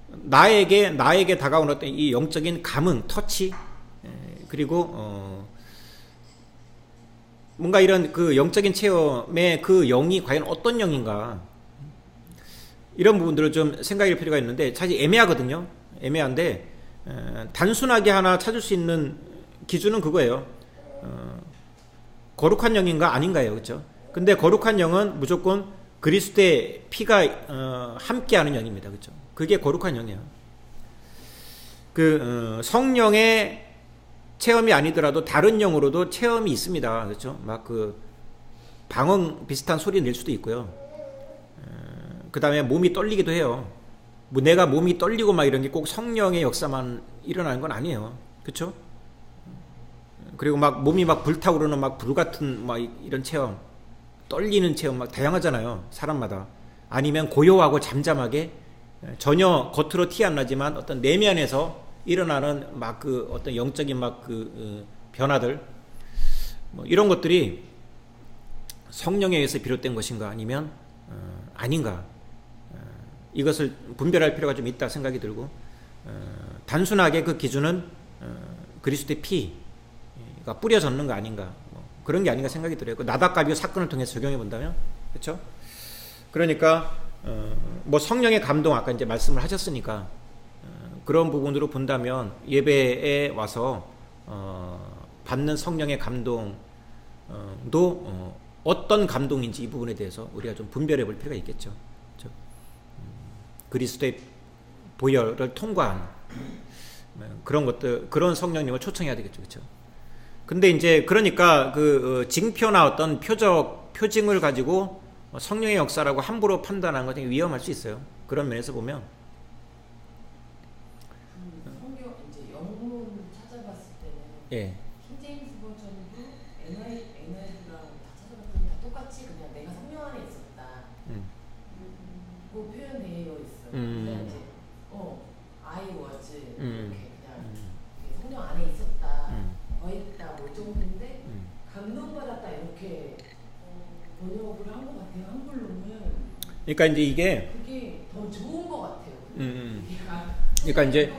나에게 다가오는 어떤 이 영적인 감흥, 터치 그리고 뭔가 이런 그 영적인 체험의 그 영이 과연 어떤 영인가 이런 부분들을 좀 생각할 필요가 있는데 사실 애매하거든요. 애매한데 단순하게 하나 찾을 수 있는 기준은 그거예요. 거룩한 영인가 아닌가요, 그렇죠? 근데 거룩한 영은 무조건 그리스도의 피가 함께하는 영입니다, 그렇죠? 그게 거룩한 영이에요. 그 성령의 체험이 아니더라도 다른 영으로도 체험이 있습니다, 그렇죠? 막 그 방언 비슷한 소리 낼 수도 있고요. 그 다음에 몸이 떨리기도 해요. 뭐 내가 몸이 떨리고 막 이런 게 꼭 성령의 역사만 일어나는 건 아니에요, 그렇죠? 그리고 막 몸이 막 불타오르는 막 불같은 막 이런 체험, 떨리는 체험 막 다양하잖아요, 사람마다. 아니면 고요하고 잠잠하게 전혀 겉으로 티 안 나지만 어떤 내면에서 일어나는 막 그 어떤 영적인 막 그 변화들, 뭐 이런 것들이 성령에 의해서 비롯된 것인가 아니면 아닌가, 이것을 분별할 필요가 좀 있다 생각이 들고, 단순하게 그 기준은 그리스도의 피가 뿌려졌는 거 아닌가, 뭐 그런 게 아닌가 생각이 들어요. 그 나닷가비오 사건을 통해서 적용해 본다면, 그렇죠? 그러니까 뭐 성령의 감동 아까 이제 말씀을 하셨으니까 그런 부분으로 본다면 예배에 와서 받는 성령의 감동도 어떤 감동인지 이 부분에 대해서 우리가 좀 분별해 볼 필요가 있겠죠. 그렇죠? 그리스도의 보혈을 통과한 그런 것들, 그런 성령님을 초청해야 되겠죠, 그렇죠? 근데 이제 그러니까 그 징표나 어떤 표징을 가지고 성령의 역사라고 함부로 판단하는 것이 위험할 수 있어요. 그런 면에서 보면. 성경 이제 영문 찾아봤을 때는 예. 킹제임스 버전도 NIV랑 다 찾아봤더니 다 똑같이 그냥 내가 성령 안에 있었다. 그 표현되어 있어요. 그냥 이제 I was 이렇게 그냥 성령 안에 있었다, 거했다 뭐 정도인데 감동받았다 이렇게 번역을 한 것 같아요, 한글로는. 그러니까 이제 이게 그게 더 좋은 것 같아요. 그러니까 이제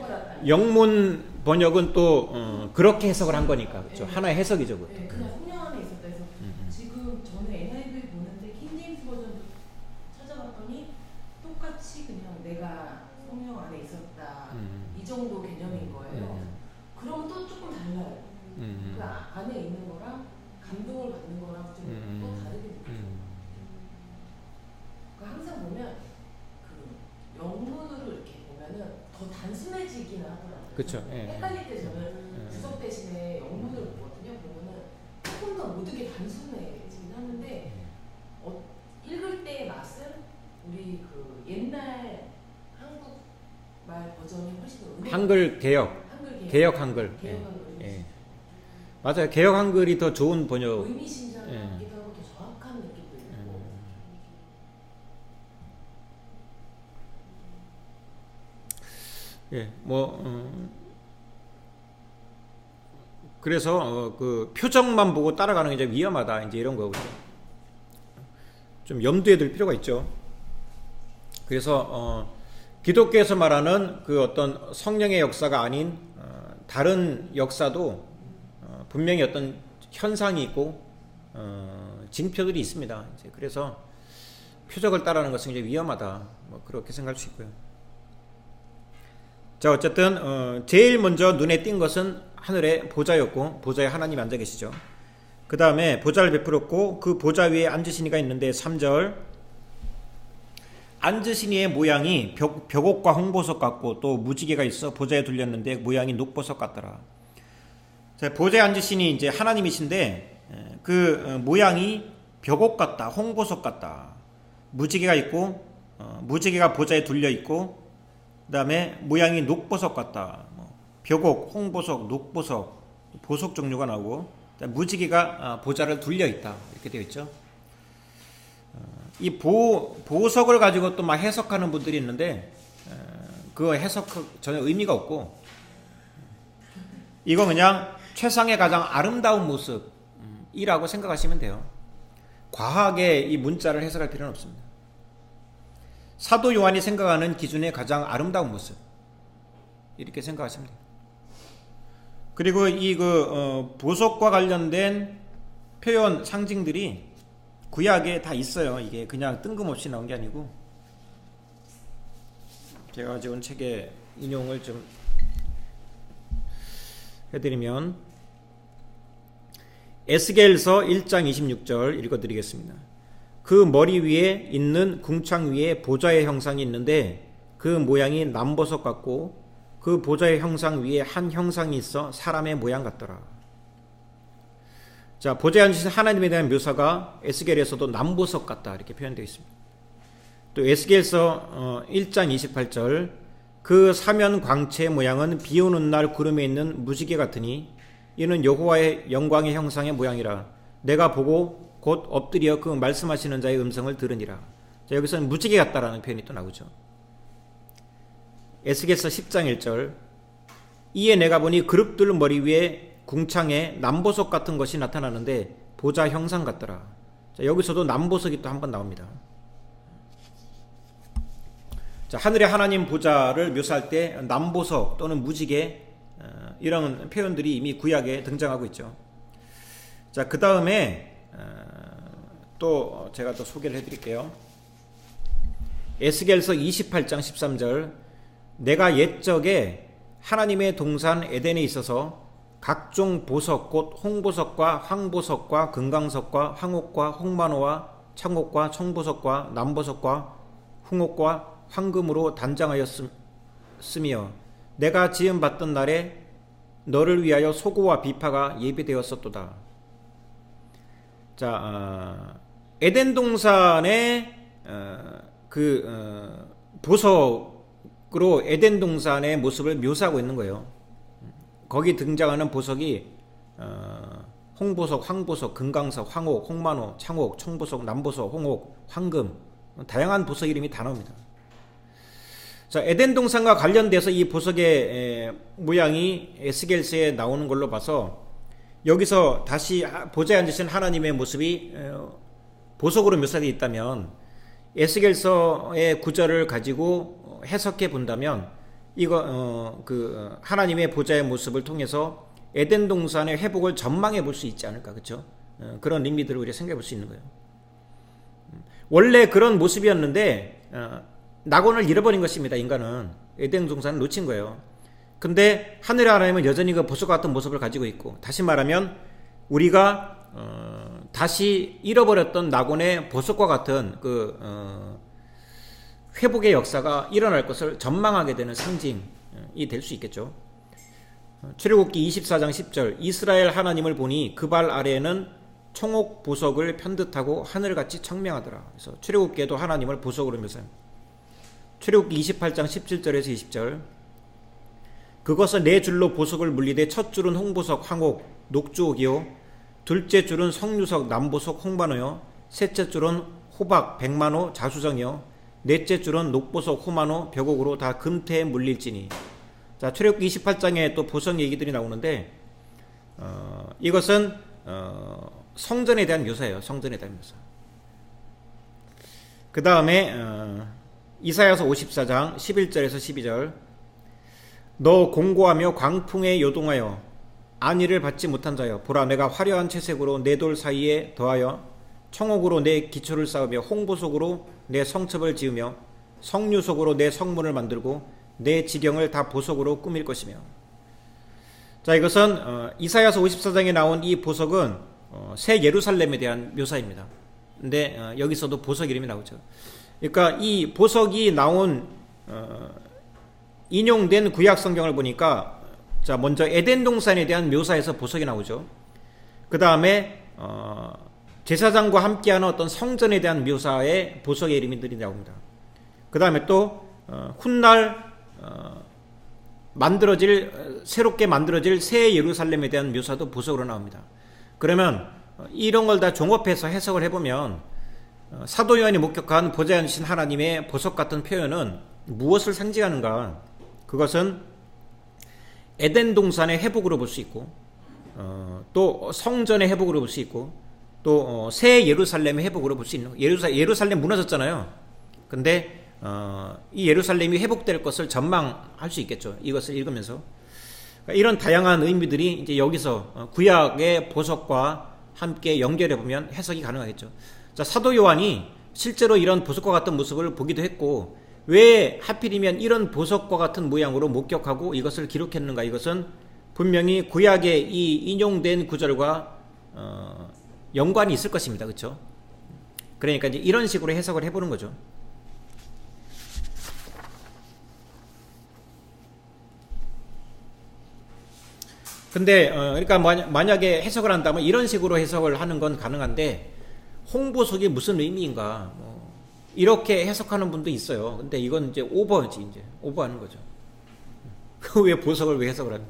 영문 번역은 또 그렇게 해석을 한 거니까, 그렇죠? 하나의 해석이죠, 그것도. 네, 그냥 성령 안에 있었다 해서 지금 저는 NIV 보는데 킹제임스 버전 찾아봤더니 똑같이 그냥 내가 성령 안에 있었다 이 정도 개념인 거예요. 그럼 또 조금 달라요. 그 안에 있는 거랑 감동을 받는 거랑 좀 또 다르게 느껴져요. 그러니까 항상 보면 그 영문으로 이렇게 보면은 더 단순해지기는 하더라고요. 그렇죠. 예. 헷갈릴 때 저는 주석 대신에 영문을 보거든요. 그러면은 조금 더 모든 게 단순해지긴 하는데 읽을 때의 맛은 우리 그 옛날 한국말 버전이 훨씬 더 한글 개혁 한글. 예. 맞아요. 개혁 한글이 더 좋은 번역. 의미심장하기도 하고 더 정확한 느낌도 있고. 예, 뭐 그래서 그 표정만 보고 따라가는 게 이제 위험하다, 이제 이런 거거든요. 좀 염두에 둘 필요가 있죠. 그래서 기독교에서 말하는 그 어떤 성령의 역사가 아닌 다른 역사도 분명히 어떤 현상이 있고 징표들이 있습니다. 이제 그래서 표적을 따르는 것은 이제 위험하다, 뭐 그렇게 생각할 수 있고요. 자, 어쨌든 제일 먼저 눈에 띈 것은 하늘의 보좌였고 보좌에 하나님이 앉아 계시죠. 그 다음에 보좌를 베풀었고 그 보좌 위에 앉으신 이가 있는데 3절 앉으신 이의 모양이 벽옥과 홍보석 같고 또 무지개가 있어 보좌에 둘렸는데 모양이 녹보석 같더라. 자, 보좌에 앉으신 이 이제 하나님이신데 그 모양이 벽옥 같다, 홍보석 같다. 무지개가 있고 무지개가 보좌에 둘려 있고 그 다음에 모양이 녹보석 같다. 벽옥, 홍보석, 녹보석, 보석 종류가 나오고 무지개가 보좌를 둘려 있다 이렇게 되어 있죠. 이 보석을 가지고 또 막 해석하는 분들이 있는데 그 해석 전혀 의미가 없고 이거 그냥 최상의 가장 아름다운 모습이라고 생각하시면 돼요. 과하게 이 문자를 해석할 필요는 없습니다. 사도 요한이 생각하는 기준의 가장 아름다운 모습 이렇게 생각하시면 돼요. 그리고 이 보석과 관련된 표현 상징들이 구약에 다 있어요. 이게 그냥 뜬금없이 나온 게 아니고 제가 가지고 온 책에 인용을 좀 해드리면 에스겔서 1장 26절 읽어드리겠습니다. 그 머리 위에 있는 궁창 위에 보좌의 형상이 있는데 그 모양이 남보석 같고 그 보좌의 형상 위에 한 형상이 있어 사람의 모양 같더라. 자, 보좌에 앉으신 하나님에 대한 묘사가 에스겔에서도 남보석 같다 이렇게 표현되어 있습니다. 또 에스겔서 1장 28절 그 사면 광채의 모양은 비 오는 날 구름에 있는 무지개 같으니 이는 여호와의 영광의 형상의 모양이라. 내가 보고 곧 엎드려 그 말씀하시는 자의 음성을 들으니라. 자, 여기서는 무지개 같다라는 표현이 또 나오죠. 에스겔서 10장 1절 이에 내가 보니 그룹들 머리 위에 궁창에 남보석 같은 것이 나타나는데 보좌 형상 같더라. 자, 여기서도 남보석이 또 한 번 나옵니다. 자, 하늘의 하나님 보좌를 묘사할 때 남보석 또는 무지개 이런 표현들이 이미 구약에 등장하고 있죠. 자, 그 다음에 또 제가 또 소개를 해드릴게요. 에스겔서 28장 13절 내가 옛적에 하나님의 동산 에덴에 있어서 각종 보석 곧 홍보석과 황보석과 금강석과 황옥과 홍만호와 청옥과 청보석과 남보석과 홍옥과 황금으로 단장하였으며 내가 지음 받던 날에 너를 위하여 소고와 비파가 예비되었었도다. 자, 에덴 동산의 보석으로 에덴 동산의 모습을 묘사하고 있는 거예요. 거기 등장하는 보석이 홍보석, 황보석, 금강석, 황옥, 홍만호, 창옥, 청보석, 남보석, 홍옥, 황금 다양한 보석 이름이 다 나옵니다. 자, 에덴 동산과 관련돼서 이 보석의 모양이 에스겔서에 나오는 걸로 봐서 여기서 다시 보좌에 앉으신 하나님의 모습이 보석으로 묘사되어 있다면 에스겔서의 구절을 가지고 해석해 본다면 이거 하나님의 보좌의 모습을 통해서 에덴 동산의 회복을 전망해 볼 수 있지 않을까, 그렇죠? 그런 의미들을 우리가 생각해 볼 수 있는 거예요. 원래 그런 모습이었는데 낙원을 잃어버린 것입니다. 인간은 에덴 동산을 놓친 거예요. 근데 하늘의 하나님은 여전히 그 보석 같은 모습을 가지고 있고, 다시 말하면 우리가 다시 잃어버렸던 낙원의 보석과 같은 회복의 역사가 일어날 것을 전망하게 되는 상징이 될 수 있겠죠. 출애굽기 24장 10절 이스라엘 하나님을 보니 그 발 아래에는 청옥 보석을 편듯하고 하늘같이 청명하더라. 그래서 출애굽기에도 하나님을 보석으로 묘사합니다. 출애굽기 28장 17절에서 20절 그것은 네 줄로 보석을 물리되 첫 줄은 홍보석 황옥 녹주옥이요 둘째 줄은 석류석 남보석 홍만호요 셋째 줄은 호박 백만호 자수정이요 넷째 줄은 녹보석 호만호 벽옥으로 다 금태에 물릴지니. 자, 출애굽기 28장에 또 보석 얘기들이 나오는데 이것은 성전에 대한 묘사예요. 성전에 대한 묘사. 그 다음에 이사야서 54장 11절에서 12절 너 공고하며 광풍에 요동하여 안위를 받지 못한 자여 보라 내가 화려한 채색으로 네 돌 사이에 더하여 청옥으로 내 기초를 쌓으며 홍보석으로 내 성첩을 지으며 석류석으로 내 성문을 만들고 내 지경을 다 보석으로 꾸밀 것이며. 자, 이것은 이사야서 54장에 나온 이 보석은 새 예루살렘에 대한 묘사입니다. 근데 여기서도 보석 이름이 나오죠. 그러니까 이 보석이 나온 인용된 구약 성경을 보니까 자 먼저 에덴 동산에 대한 묘사에서 보석이 나오죠. 그 다음에 제사장과 함께하는 어떤 성전에 대한 묘사에 보석의 이름들이 나옵니다. 그 다음에 또 훗날 새롭게 만들어질 새 예루살렘에 대한 묘사도 보석으로 나옵니다. 그러면 이런 걸 다 종합해서 해석을 해보면 사도 요한이 목격한 보좌하신 하나님의 보석 같은 표현은 무엇을 상징하는가? 그것은 에덴 동산의 회복으로 볼 수 있고 또 성전의 회복으로 볼 수 있고 또 새 예루살렘의 회복으로 볼 수 있는 예루살렘 무너졌잖아요. 근데 이 예루살렘이 회복될 것을 전망할 수 있겠죠. 이것을 읽으면서 이런 다양한 의미들이 이제 여기서 구약의 보석과 함께 연결해 보면 해석이 가능하겠죠. 자, 사도 요한이 실제로 이런 보석과 같은 모습을 보기도 했고 왜 하필이면 이런 보석과 같은 모양으로 목격하고 이것을 기록했는가? 이것은 분명히 구약의 이 인용된 구절과 연관이 있을 것입니다. 그렇죠? 그러니까 이제 이런 식으로 해석을 해보는 거죠. 근데 그러니까 만약에 해석을 한다면 이런 식으로 해석을 하는 건 가능한데 홍보석이 무슨 의미인가 이렇게 해석하는 분도 있어요. 근데 이건 이제 오버지 이제 오버하는 거죠. 왜 보석을 왜 해석을 하는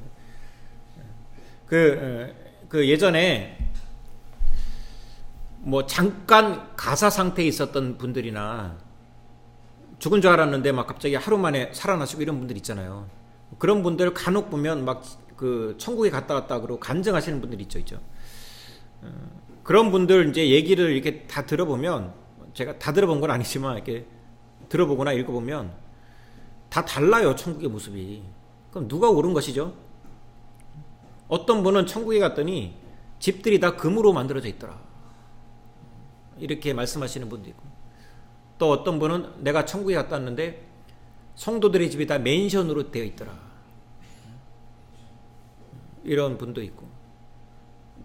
거예요? 그 예전에 뭐 잠깐 가사 상태에 있었던 분들이나 죽은 줄 알았는데 막 갑자기 하루 만에 살아나시고 이런 분들 있잖아요. 그런 분들 간혹 보면 막 그 천국에 갔다 왔다 그러고 간증하시는 분들 있죠. 그런 분들 이제 얘기를 이렇게 다 들어보면 제가 다 들어본 건 아니지만 이렇게 들어보거나 읽어보면 다 달라요. 천국의 모습이. 그럼 누가 옳은 것이죠? 어떤 분은 천국에 갔더니 집들이 다 금으로 만들어져 있더라. 이렇게 말씀하시는 분도 있고 또 어떤 분은 내가 천국에 갔다 왔는데 성도들의 집이 다 맨션으로 되어 있더라. 이런 분도 있고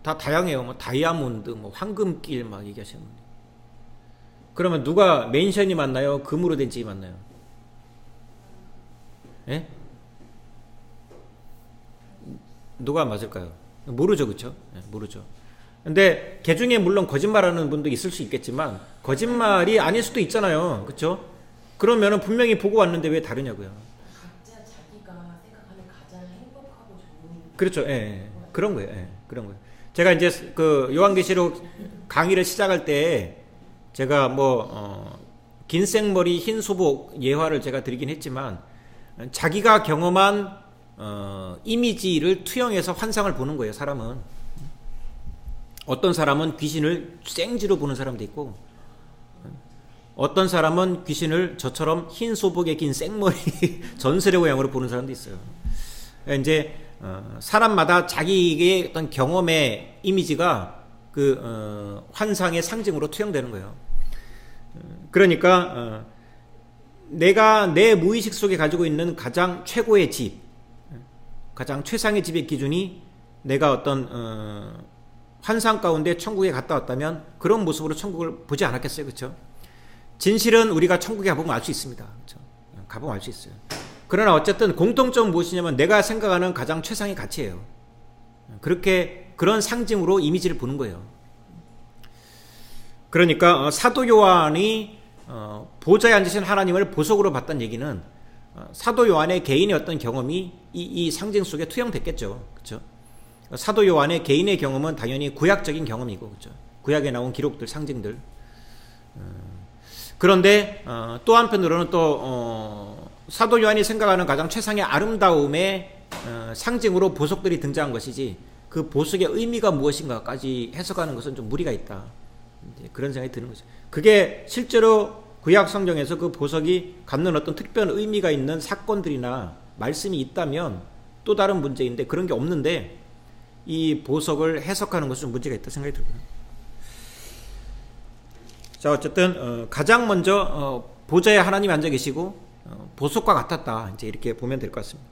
다 다양해요. 뭐 다이아몬드, 뭐 황금길 막 얘기하시는 분들. 그러면 누가 맨션이 맞나요? 금으로 된 집이 맞나요? 예? 누가 맞을까요? 모르죠, 그렇죠? 예, 모르죠. 근데 개 중에 물론 거짓말하는 분도 있을 수 있겠지만 거짓말이 아닐 수도 있잖아요, 그렇죠? 그러면은 분명히 보고 왔는데 왜 다르냐고요? 각자 자기가 생각하는 가장 행복하고 좋은 그렇죠, 예, 그런 거예요, 예, 그런 거예요. 제가 이제 그 요한계시록 강의를 시작할 때 제가 긴 생머리 흰 소복 예화를 제가 드리긴 했지만 자기가 경험한 이미지를 투영해서 환상을 보는 거예요. 사람은 어떤 사람은 귀신을 생지로 보는 사람도 있고 어떤 사람은 귀신을 저처럼 흰 소복에 긴 생머리 전설의 고향으로 보는 사람도 있어요. 이제 사람마다 자기의 어떤 경험의 이미지가 그 환상의 상징으로 투영되는 거예요. 그러니까 내가 내 무의식 속에 가지고 있는 가장 최고의 집, 가장 최상의 집의 기준이 내가 어떤 환상 가운데 천국에 갔다 왔다면 그런 모습으로 천국을 보지 않았겠어요, 그렇죠? 진실은 우리가 천국에 가보면 알 수 있습니다, 그렇죠? 가보면 알 수 있어요. 그러나 어쨌든 공통점은 무엇이냐면 내가 생각하는 가장 최상의 가치예요. 그렇게 그런 상징으로 이미지를 보는 거예요. 그러니까 사도 요한이 보좌에 앉으신 하나님을 보석으로 봤다는 얘기는 사도 요한의 개인의 어떤 경험이 이 상징 속에 투영됐겠죠, 그렇죠? 사도 요한의 개인의 경험은 당연히 구약적인 경험이고, 그렇죠? 구약에 나온 기록들, 상징들. 그런데 또 한편으로는 또 사도 요한이 생각하는 가장 최상의 아름다움의 상징으로 보석들이 등장한 것이지 그 보석의 의미가 무엇인가까지 해석하는 것은 좀 무리가 있다. 그런 생각이 드는 거죠. 그게 실제로 구약 성경에서 그 보석이 갖는 어떤 특별한 의미가 있는 사건들이나 말씀이 있다면 또 다른 문제인데 그런 게 없는데 이 보석을 해석하는 것은 좀 문제가 있다 생각이 들고요. 자, 어쨌든 가장 먼저 보좌에 하나님이 앉아 계시고 보석과 같았다. 이제 이렇게 보면 될 것 같습니다.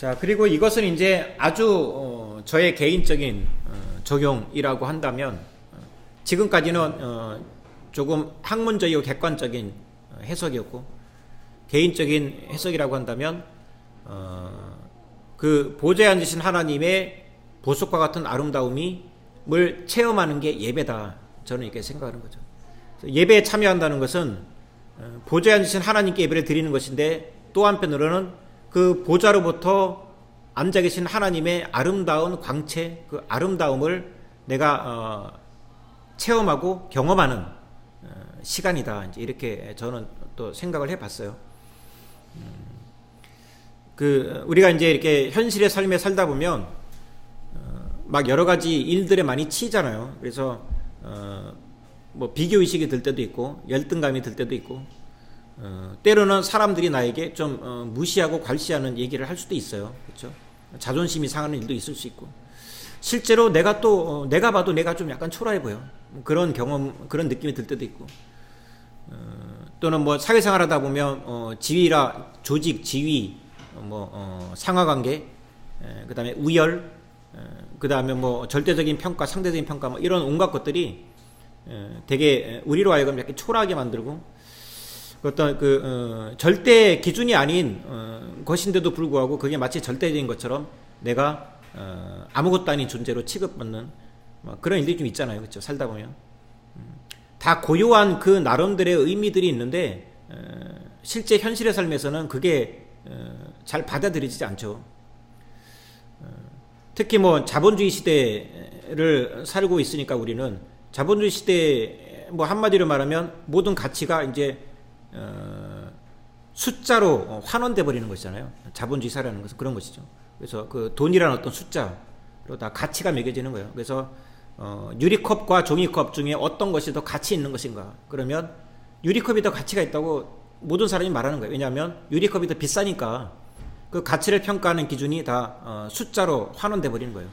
자, 그리고 이것은 이제 아주 저의 개인적인 적용이라고 한다면 지금까지는 조금 학문적이고 객관적인 해석이었고 개인적인 해석이라고 한다면 그 보좌에 앉으신 하나님의 보석과 같은 아름다움을 체험하는 게 예배다. 저는 이렇게 생각하는 거죠. 예배에 참여한다는 것은 보좌에 앉으신 하나님께 예배를 드리는 것인데 또 한편으로는 그 보좌로부터 앉아 계신 하나님의 아름다운 광채, 그 아름다움을 내가 체험하고 경험하는 시간이다. 이제 이렇게 저는 또 생각을 해봤어요. 우리가 이제 이렇게 현실의 삶에 살다 보면 막 여러 가지 일들에 많이 치이잖아요. 그래서 뭐 비교 의식이 들 때도 있고 열등감이 들 때도 있고 때로는 사람들이 나에게 좀 무시하고 괄시하는 얘기를 할 수도 있어요. 그렇죠? 자존심이 상하는 일도 있을 수 있고 실제로 내가 봐도 내가 좀 약간 초라해 보여. 그런 경험, 그런 느낌이 들 때도 있고 또는 뭐 사회생활하다 보면 조직 지위, 상하관계, 그 다음에 우열, 그 다음에 뭐 절대적인 평가, 상대적인 평가, 뭐 이런 온갖 것들이 되게 우리로 하여금 이렇게 초라하게 만들고 어떤 절대 기준이 아닌 것인데도 불구하고 그게 마치 절대적인 것처럼 내가 아무것도 아닌 존재로 취급받는 그런 일들이 좀 있잖아요. 그렇죠? 살다 보면 다 고요한 그 나름대로의 의미들이 있는데 실제 현실의 삶에서는 그게 잘 받아들여지지 않죠. 특히 뭐 자본주의 시대를 살고 있으니까 우리는 자본주의 시대 뭐 한마디로 말하면 모든 가치가 이제 숫자로 환원돼 버리는 것이잖아요. 자본주의 사회라는 것은 그런 것이죠. 그래서 그 돈이라는 어떤 숫자로 다 가치가 매겨지는 거예요. 그래서 유리컵과 종이컵 중에 어떤 것이 더 가치 있는 것인가? 그러면 유리컵이 더 가치가 있다고 모든 사람이 말하는 거예요. 왜냐하면 유리컵이 더 비싸니까 그 가치를 평가하는 기준이 다 숫자로 환원돼 버리는 거예요.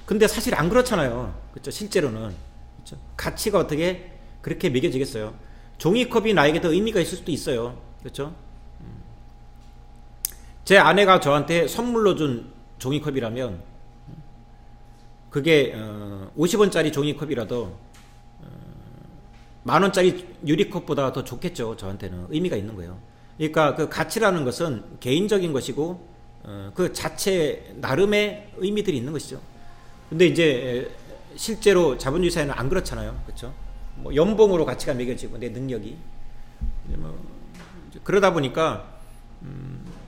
근데 사실 안 그렇잖아요. 그렇죠? 실제로는 그렇죠? 가치가 어떻게 그렇게 매겨지겠어요? 종이컵이 나에게 더 의미가 있을 수도 있어요. 그렇죠? 제 아내가 저한테 선물로 준 종이컵이라면 그게 50원짜리 종이컵이라도 만원짜리 유리컵보다 더 좋겠죠. 저한테는 의미가 있는 거예요. 그러니까 그 가치라는 것은 개인적인 것이고 그 자체 나름의 의미들이 있는 것이죠. 근데 이제 실제로 자본주의 사회는 안 그렇잖아요. 그렇죠? 뭐 연봉으로 가치가 매겨지고 내 능력이 그러다 보니까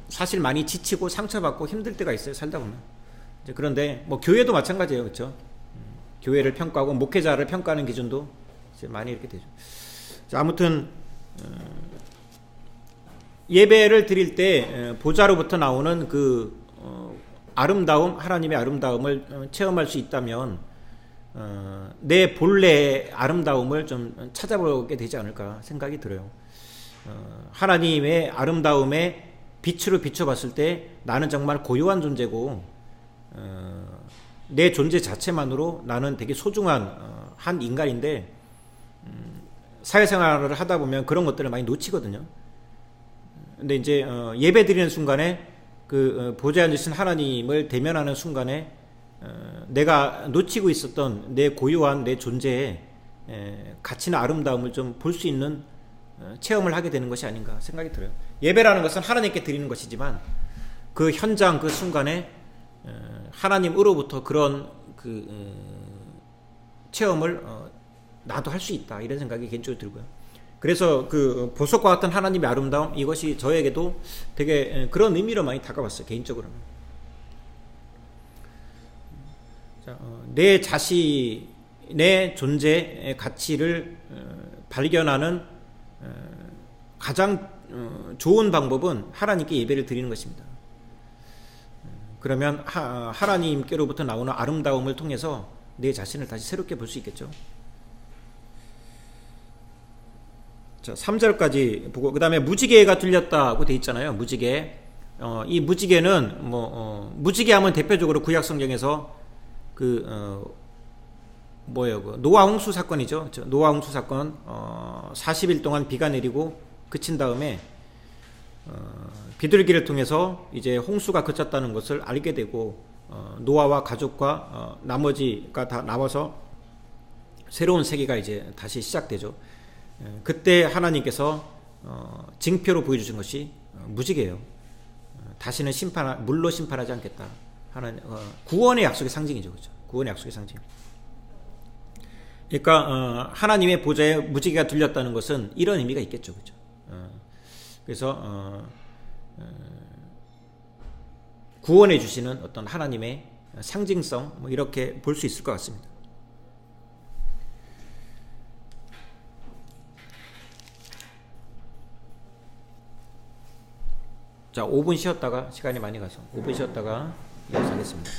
사실 많이 지치고 상처받고 힘들 때가 있어요. 살다 보면. 그런데 뭐 교회도 마찬가지예요. 그렇죠? 교회를 평가하고 목회자를 평가하는 기준도 이제 많이 이렇게 되죠. 자, 아무튼 예배를 드릴 때 보좌로부터 나오는 그 아름다움, 하나님의 아름다움을 체험할 수 있다면 내 본래의 아름다움을 좀 찾아보게 되지 않을까 생각이 들어요. 하나님의 아름다움에 빛으로 비춰봤을 때 나는 정말 고요한 존재고 내 존재 자체만으로 나는 되게 소중한 한 인간인데 사회생활을 하다 보면 그런 것들을 많이 놓치거든요. 근데 이제 예배 드리는 순간에 그 보좌에 앉으신 하나님을 대면하는 순간에 내가 놓치고 있었던 내 고요한 내 존재의 가치나 아름다움을 좀 볼 수 있는 체험을 하게 되는 것이 아닌가 생각이 들어요. 예배라는 것은 하나님께 드리는 것이지만 그 현장 그 순간에 하나님으로부터 그런 그 체험을 나도 할 수 있다 이런 생각이 개인적으로 들고요. 그래서 그 보석과 같은 하나님의 아름다움 이것이 저에게도 되게 그런 의미로 많이 다가왔어요. 개인적으로는. 자, 내 자신의 존재의 가치를 발견하는 가장 좋은 방법은 하나님께 예배를 드리는 것입니다. 그러면 하나님께로부터 나오는 아름다움을 통해서 내 자신을 다시 새롭게 볼 수 있겠죠. 자, 3절까지 보고 그 다음에 무지개가 들렸다고 돼 있잖아요. 무지개. 이 무지개는 무지개하면 대표적으로 구약 성경에서 노아 홍수 사건이죠. 노아 홍수 사건 40일 동안 비가 내리고 그친 다음에 비둘기를 통해서 이제 홍수가 그쳤다는 것을 알게 되고 노아와 가족과 나머지가 다 나와서 새로운 세계가 이제 다시 시작되죠. 그때 하나님께서 징표로 보여주신 것이 무지개예요. 다시는 물로 심판하지 않겠다. 하나님 구원의 약속의 상징이죠, 그렇죠? 구원의 약속의 상징. 그러니까 하나님의 보좌에 무지개가 들렸다는 것은 이런 의미가 있겠죠, 그렇죠? 그래서 구원해 주시는 어떤 하나님의 상징성 뭐 이렇게 볼 수 있을 것 같습니다. 자, 5분 쉬었다가 시간이 많이 가서 5분 쉬었다가 이어서 하겠습니다.